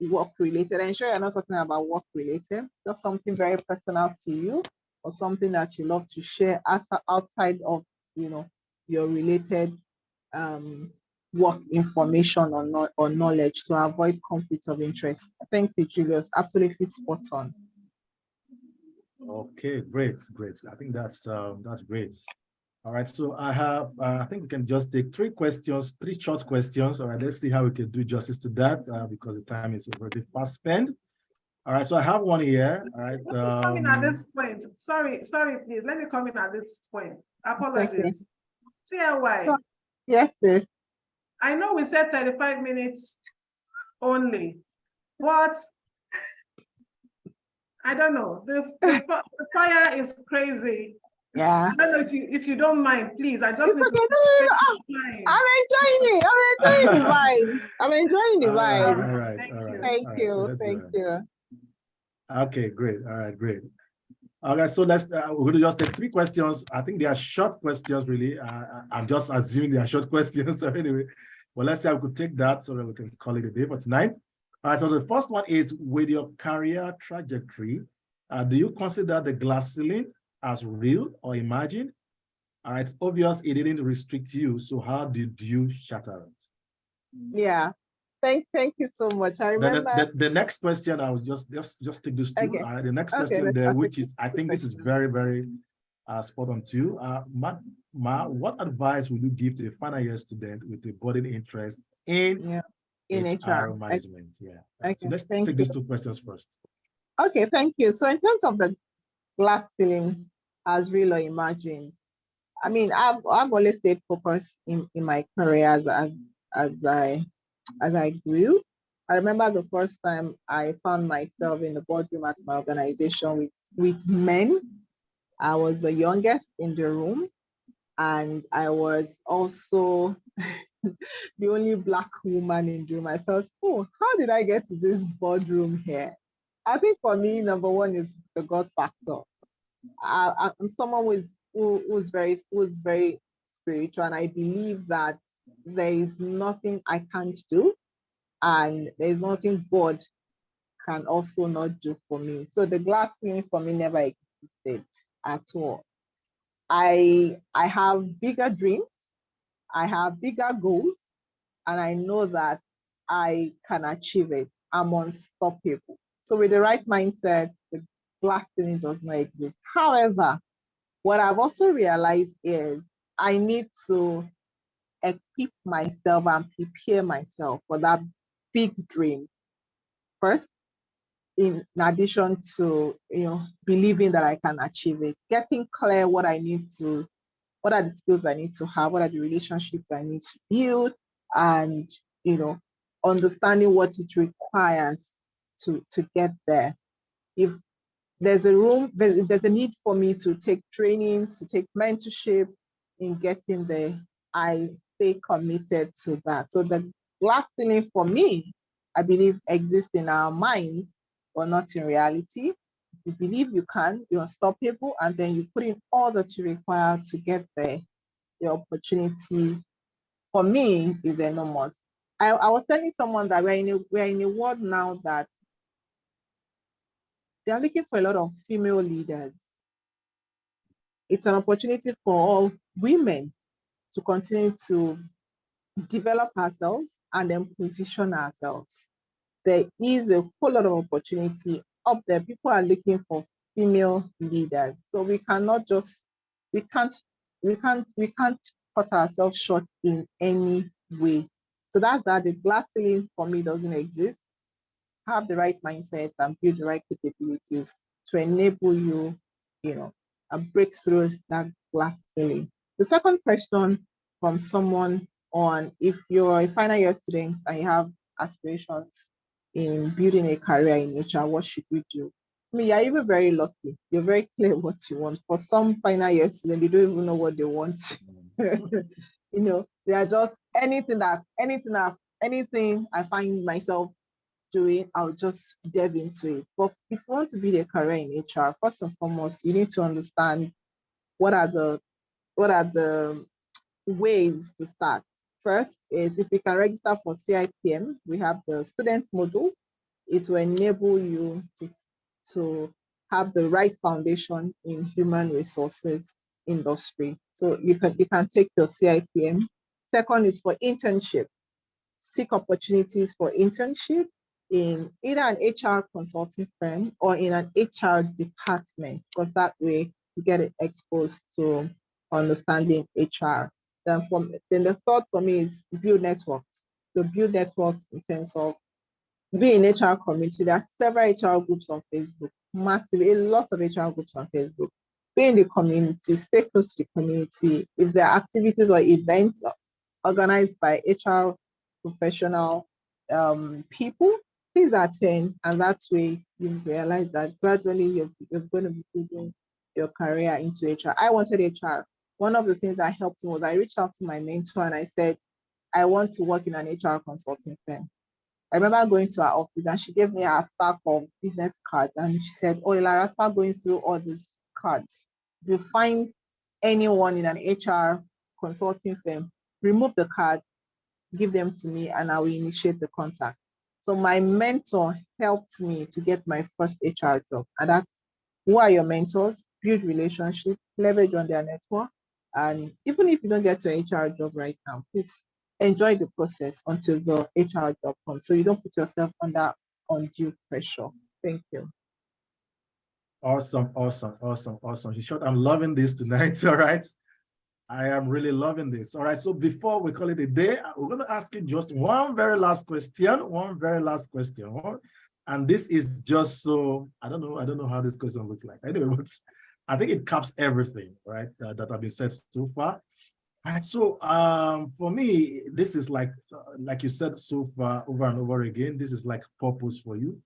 work related? Ensure you're not talking about work related, just something very personal to you, or something that you love to share as outside of your related work information or knowledge, to avoid conflict of interest. Thank you, Julius. Absolutely spot on. Okay, great. I think that's great. All right, so I think we can just take three short questions. All right, let's see how we can do justice to that because the time is already fast spent. All right, so I have one here. All right. Come in at this point. Sorry, please. Let me come in at this point. Apologies. CLY. Yes, sir. I know we said 35 minutes only, but I don't know. The fire is crazy. Yeah. I don't know if you don't mind, please. I just it's okay. No. I'm enjoying the vibe. I'm enjoying the vibe. All right. Thank you. Thank you. Okay, great. All right, great. Okay, so we're going to just take three questions. I think they are short questions, really. I'm just assuming they are short questions. So anyway, well, let's see how we could take that so that we can call it a day for tonight. All right, so the first one is, with your career trajectory, do you consider the glass ceiling as real or imagined? All right, it's obvious it didn't restrict you. So how did you shatter it? Yeah. Thank you so much. I remember the next question. I will just take these two. Okay. All right, the next question there, which is, I think this is very, very spot on too. Ma, what advice would you give to a final year student with a budding interest in HR management? Yeah. Okay. So let's take these two questions first. Okay, thank you. So in terms of the glass ceiling as real or imagined, I mean, I've always stayed focused in my career as I grew. I remember the first time I found myself in the boardroom at my organization with men. I was the youngest in the room, and I was also the only Black woman in the room. I felt, oh, how did I get to this boardroom here? I think for me, number one is the God factor. I'm someone who's very spiritual, and I believe that there is nothing I can't do, and there is nothing God can also not do for me. So the glass ceiling for me never existed at all. I have bigger dreams, I have bigger goals, and I know that I can achieve it. I'm unstoppable. So with the right mindset, the glass ceiling does not exist. However, what I've also realized is I need to equip myself and prepare myself for that big dream first, in addition to believing that I can achieve it, getting clear what I need to, what are the skills I need to have, what are the relationships I need to build, and understanding what it requires to get there. If there's a room, there's a need for me to take trainings, to take mentorship in getting there, I stay committed to that. So the glass ceiling for me, I believe, exists in our minds, but not in reality. You believe you can, you're unstoppable, and then you put in all that you require to get there. The opportunity for me is enormous. I was telling someone that we're in a world now that they are looking for a lot of female leaders. It's an opportunity for all women to continue to develop ourselves and then position ourselves. There is a whole lot of opportunity up there. People are looking for female leaders. So we cannot just, we can't cut ourselves short in any way. So that's that. The glass ceiling for me doesn't exist. Have the right mindset and build the right capabilities to enable you, and break through that glass ceiling. The second question from someone on, if you're a final year student and you have aspirations in building a career in HR, what should we do? I mean, you're even very lucky. You're very clear what you want. For some final year students, they don't even know what they want. They are just anything I find myself doing, I'll just delve into it. But if you want to build a career in HR, first and foremost, you need to understand what are the ways to start. First is, if you can register for CIPM, we have the student module. It will enable you to have the right foundation in human resources industry. So you can take your CIPM. Second is for internship. Seek opportunities for internship in either an HR consulting firm or in an HR department, because that way you get exposed to understanding HR. Then the third for me is build networks. So build networks in terms of being in HR community. There are several HR groups on Facebook, massive, a lot of HR groups on Facebook. Be in the community, stay close to the community. If there are activities or events organized by HR professional people, please attend, and that way you realize that gradually you're going to be building your career into HR. I wanted HR. One of the things that helped me was I reached out to my mentor and I said, I want to work in an HR consulting firm. I remember going to her office and she gave me a stack of business cards and she said, oh, Lara, start going through all these cards. If you find anyone in an HR consulting firm, remove the card, give them to me, and I will initiate the contact. So my mentor helped me to get my first HR job. And that's, who are your mentors? Build relationships, leverage on their network. And even if you don't get your HR job right now, please enjoy the process until the HR job comes, so you don't put yourself under undue pressure. Thank you. Awesome. In short, I'm loving this tonight. All right. I am really loving this. All right. So before we call it a day, we're going to ask you just one very last question. And this is just so, I don't know how this question looks like. Anyway, but I think it caps everything, right, that have been said so far. All right. So for me, this is like you said so far over and over again, this is like purpose for you.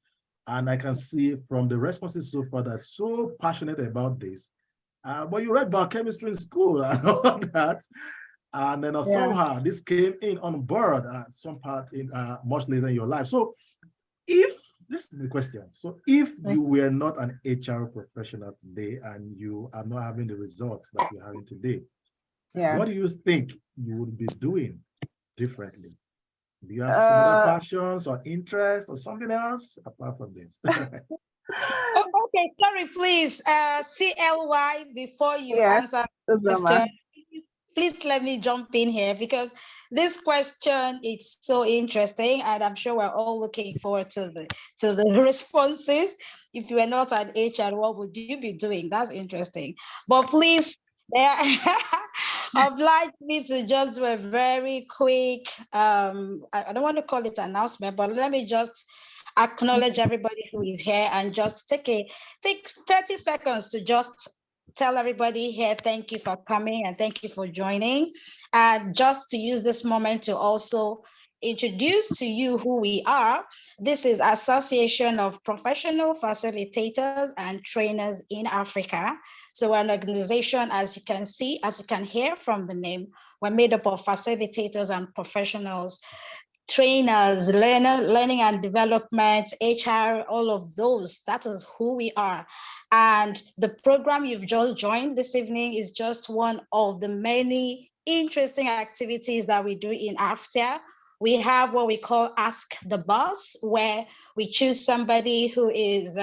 And I can see from the responses so far that so passionate about this. But you read biochemistry in school and all that. And then Yeah. somehow this came in on board at some part in much later in your life. So if this is the question, so if you were not an HR professional today and you are not having the results that you're having today, Yeah. what do you think you would be doing differently? Do you have some other passions or interests or something else apart from this? Oh, okay, sorry, please. CLY, before you answer the question, please let me jump in here because this question is so interesting, and I'm sure we're all looking forward to the responses. If you were not an HR, what would you be doing? That's interesting. But please, oblige me to just do a very quick. I don't want to call it announcement, but let me just acknowledge everybody who is here and just take 30 seconds to just tell everybody here, thank you for coming and thank you for joining. And just to use this moment to also introduce to you who we are. This is Association of Professional Facilitators and Trainers in Africa. So we're an organization, as you can see, as you can hear from the name, we're made up of facilitators and professionals, trainers, learning and development, HR, all of those. That is who we are. And the program you've just joined this evening is just one of the many interesting activities that we do in AFTIA. We have what we call Ask the Boss, where we choose somebody who is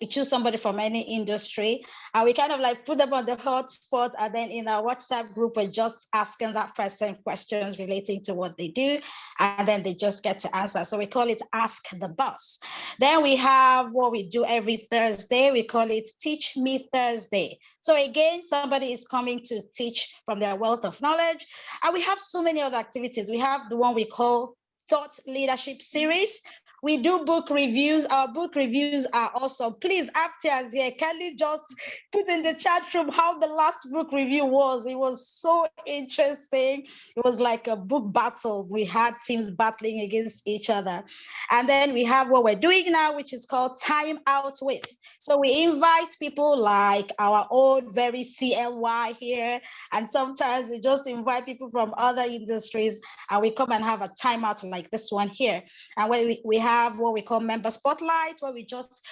we choose somebody from any industry and we kind of like put them on the hot spot, and then in our WhatsApp group, we're just asking that person questions relating to what they do, and then they just get to answer. So we call it Ask the Boss. Then we have what we do every Thursday. We call it Teach Me Thursday. So again, somebody is coming to teach from their wealth of knowledge. And we have so many other activities. We have the one we call Thought Leadership Series. We do book reviews. Our book reviews are awesome. Please, after us here, can you just put in the chat room how the last book review was? It was so interesting. It was like a book battle. We had teams battling against each other. And then we have what we're doing now, which is called Time Out With. So we invite people like our own very CLY here. And sometimes we just invite people from other industries and we come and have a timeout like this one here. And when we have what we call member spotlight, where we just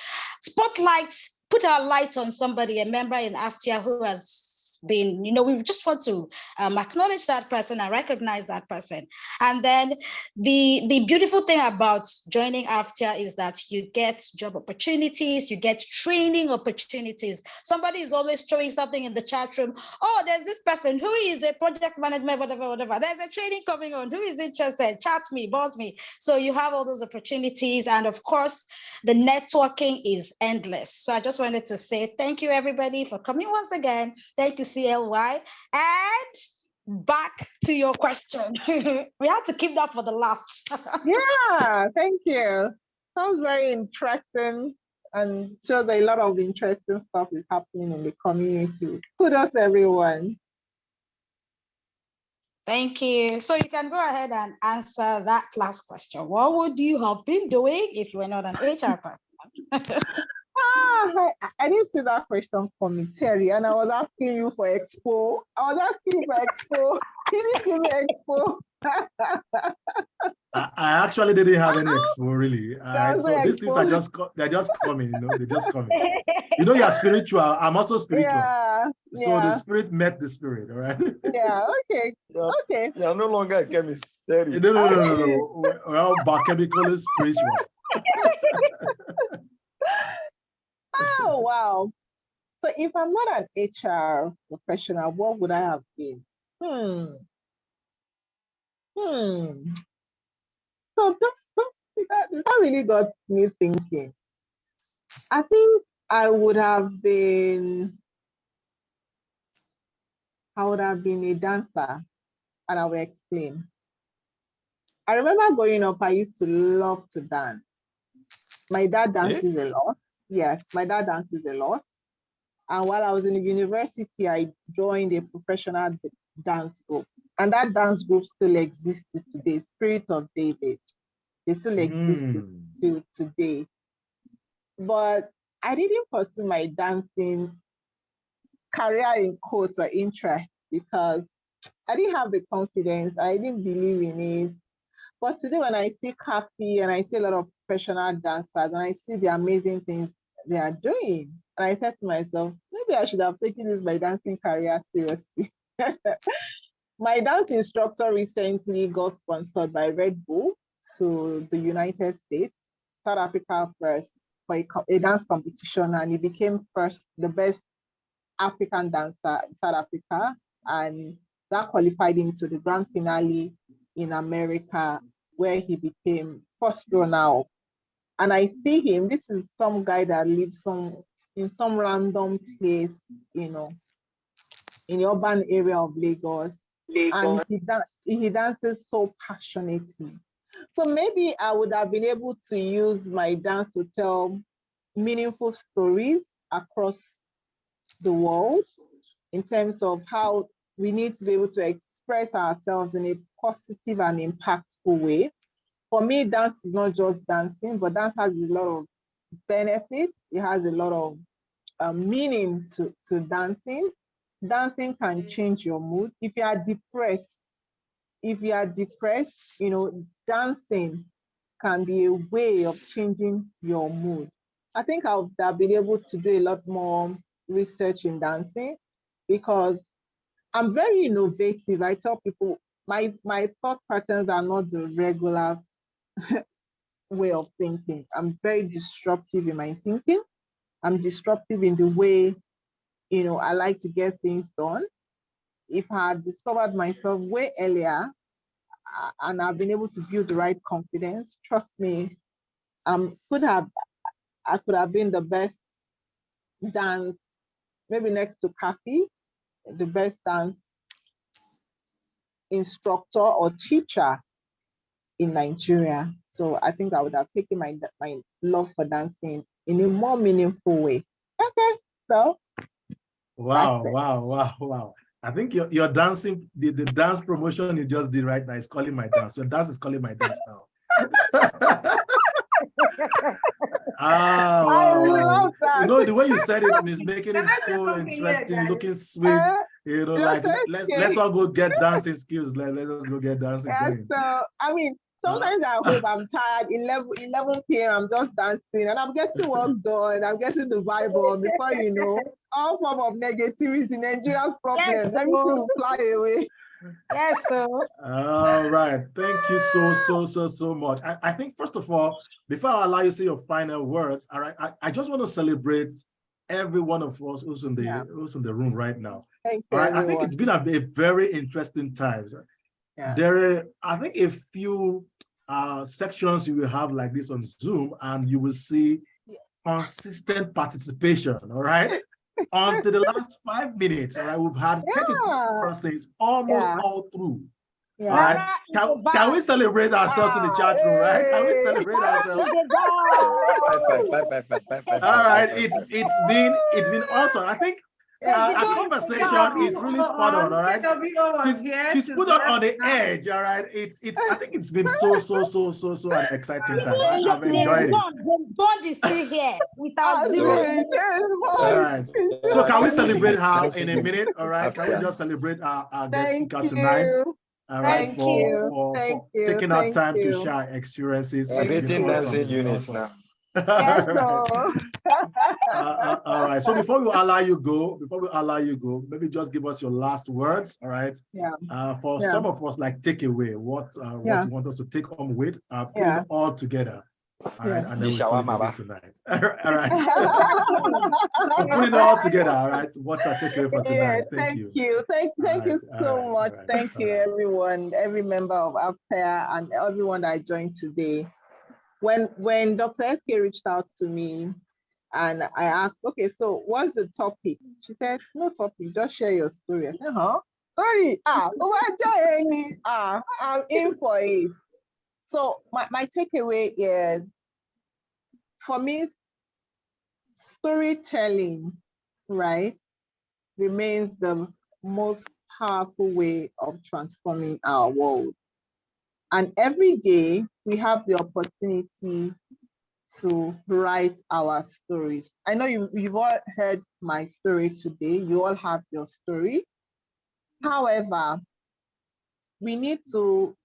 put our light on somebody, a member in AFTIA who has been, we just want to acknowledge that person and recognize that person. And then the beautiful thing about joining AFTIA is that you get job opportunities, you get training opportunities. Somebody is always showing something in the chat room. Oh, there's this person who is a project management, whatever. There's a training coming on. Who is interested? Chat me, boss me. So you have all those opportunities. And of course, the networking is endless. So I just wanted to say thank you, everybody, for coming once again. Thank you, CLY. And back to your question. We have to keep that for the last. Yeah, thank you. Sounds very interesting and shows that a lot of interesting stuff is happening in the community. Kudos, everyone. Thank you. So you can go ahead and answer that last question. What would you have been doing if you were not an HR person? I didn't see that question coming, Terry, and I was asking you for Expo. I was asking you for Expo. He didn't give me Expo. I actually didn't have any expo really. So these things are they're just coming, they're just coming. You're spiritual. I'm also spiritual. Yeah. So the spirit met the spirit, all right? Yeah, okay. Yeah. Okay. You're no longer a chemist. Terry. No. Well, biochemical is spiritual. Oh, wow. So if I'm not an HR professional, what would I have been? So that really got me thinking. I think I would have been a dancer, and I will explain. I remember growing up, I used to love to dance. My dad dances a lot. Yes, my dad dances a lot. And while I was in the university, I joined a professional dance group. And that dance group still exists today, Spirit of David. They still exist to today. But I didn't pursue my dancing career in quotes or interest because I didn't have the confidence. I didn't believe in it. But today when I see Kathy and I see a lot of professional dancers and I see the amazing things they are doing, and I said to myself, maybe I should have taken this my dancing career seriously. My dance instructor recently got sponsored by Red Bull to the United States, South Africa first, for a dance competition, and he became first, the best African dancer in South Africa, and that qualified him to the grand finale in America, where he became first runner-up. And I see him. This is some guy that lives in some random place, in the urban area of Lagos, and he dances so passionately. So maybe I would have been able to use my dance to tell meaningful stories across the world in terms of how we need to be able to express ourselves in a positive and impactful way. For me, dance is not just dancing, but dance has a lot of benefits. It has a lot of meaning to dancing. Dancing can change your mood. If you are depressed, dancing can be a way of changing your mood. I think I would have been able to do a lot more research in dancing because I'm very innovative. I tell people my thought patterns are not the regular way of thinking. I'm very disruptive in my thinking. I'm disruptive in the way, I like to get things done. If I had discovered myself way earlier and I've been able to build the right confidence, trust me, I could have been the best dance, maybe next to Kathy, the best dance instructor or teacher in Nigeria. So I think I would have taken my love for dancing in a more meaningful way. Okay, so Wow. I think your dancing, the dance promotion you just did right now is calling my dance. Your dance is calling my dance now. I love that. The way you said it is making it so interesting, looking sweet. Like let's all go get dancing skills. Let us go get dancing. Yeah, so I mean, sometimes I hope I'm tired. 11 p.m. I'm just dancing and I'm getting work done. I'm getting the vibe on before all form of negativity, Nigeria's problems, everything will fly away. Yes, sir. All right. Thank you so much. I think first of all, before I allow you to say your final words, all right, I just want to celebrate every one of us who's in the room right now. Thank you, all right, everyone. I think it's been a very interesting times. Yeah. There are, I think, a few sections you will have like this on Zoom, and you will see consistent participation. All right. Until the last 5 minutes, all right, we've had 32 persons almost all through. Yeah. All right. Can we celebrate ourselves in the chat room, right? Can we celebrate ourselves? All right, it's been awesome. I think our conversation is really spot on. All right, she's put on the edge. All right, I think it's been so an exciting time. I've enjoyed it. James Bond is still here without zero. All right, so can we celebrate her in a minute? All right, can we just celebrate our guest speaker tonight? All right, for taking our time to share experiences. Greeting dancing units now. Yes, all right. So before we allow you go, maybe just give us your last words. All right. Yeah. For some of us, like takeaway, what you want us to take home with, put it all together. All right, and then we'll tonight. All right. Put it all together. All right. What's our takeaway for tonight? Thank you. Thank you so much. Thank you, everyone, every member of AFPEA and everyone that joined today. When Dr. SK reached out to me and I asked, okay, so what's the topic? She said, no topic, just share your story. I said, story? I'm in for it. So my takeaway is, for me, storytelling, right, remains the most powerful way of transforming our world. And every day we have the opportunity to write our stories. I know you've all heard my story today. You all have your story. However, we need to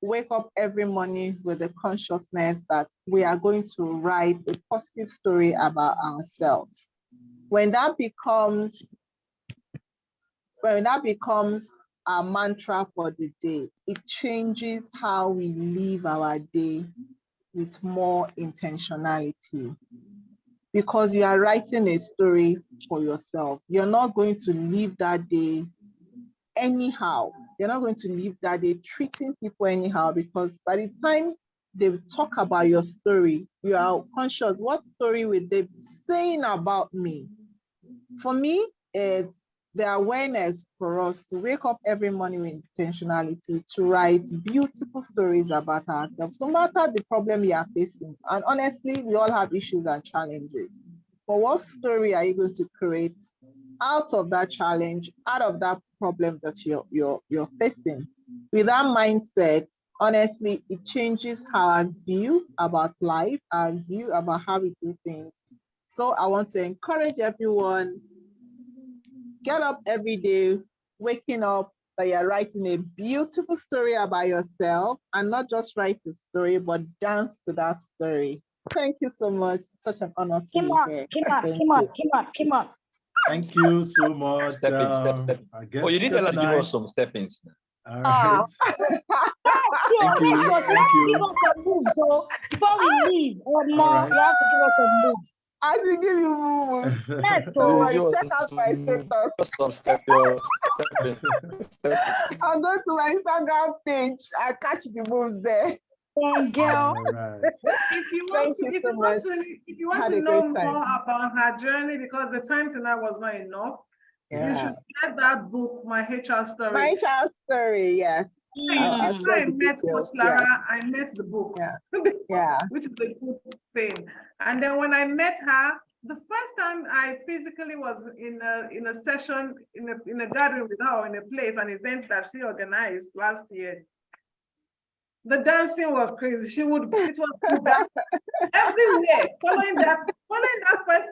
wake up every morning with the consciousness that we are going to write a positive story about ourselves. When that becomes our mantra for the day, it changes how we live our day with more intentionality. Because you are writing a story for yourself. You're not going to live that day anyhow. You're not going to live that day treating people anyhow, because by the time they talk about your story, you are conscious, what story will they be saying about me? For me, it's the awareness for us to wake up every morning with intentionality to write beautiful stories about ourselves, no matter the problem you are facing. And honestly, we all have issues and challenges. But what story are you going to create out of that challenge, out of that problem that you're facing? With that mindset, honestly, it changes how I view about life, our view about how we do things. So I want to encourage everyone, get up every day, waking up, that you're writing a beautiful story about yourself, and not just write the story, but dance to that story. Thank you so much. Such an honor to be here. Come on. Thank you so much. Step. I guess Oh, you didn't tell us to give us some step-ins. All right. Thank you. Give us some moves, though. Before we leave, All right. you have to give us some moves. I will give you moves. Yes, So so check out my status. Some step. I'll go to my Instagram page. I'll catch the moves there. girl. All right. If you want to know more about her journey, because the time tonight was not enough, you should get that book, My HR Story. My HR Story, yes. I met Coach Lara, I met the book, which is a good thing. And then when I met her, the first time I physically was in a session, in a gathering with her, in a place, an event that she organized last year, the dancing was crazy. It was that everywhere, following that first,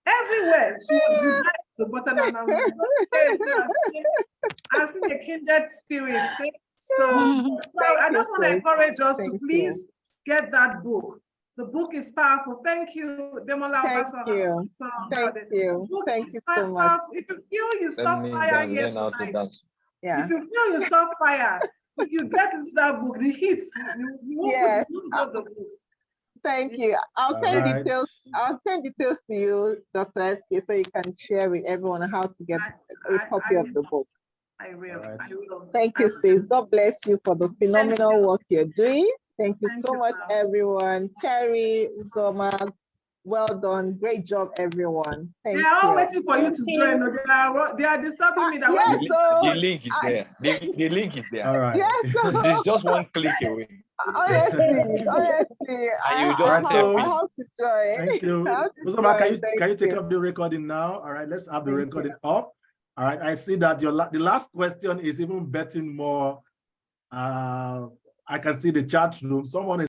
everywhere. She was the button and I've seen a kindred spirit. So I just want to encourage us to please get that book. The book is powerful. Thank you, Demola. Thank you. Thank you so much. If you feel you saw fire here tonight, if you feel you saw fire, if you get into that book, the hits, you won't put the book. Thank you. I'll send details to you, Dr. SK, so you can share with everyone how to get a copy of the book. I will. Thank you, sis. God bless you for the phenomenal work you're doing. Thank you so much, everyone. Terry, Uzoma, well done. Great job, everyone. Thank you. They are all waiting for you to join. They are disturbing me. The link is there. The link is there. All right. Yes, it's just one click away. Honestly, I have to join. Thank you. Uzoma, can you take up the recording now? All right, let's have the recording off. All right, I see that the last question is even betting more. I can see the chat room. Someone is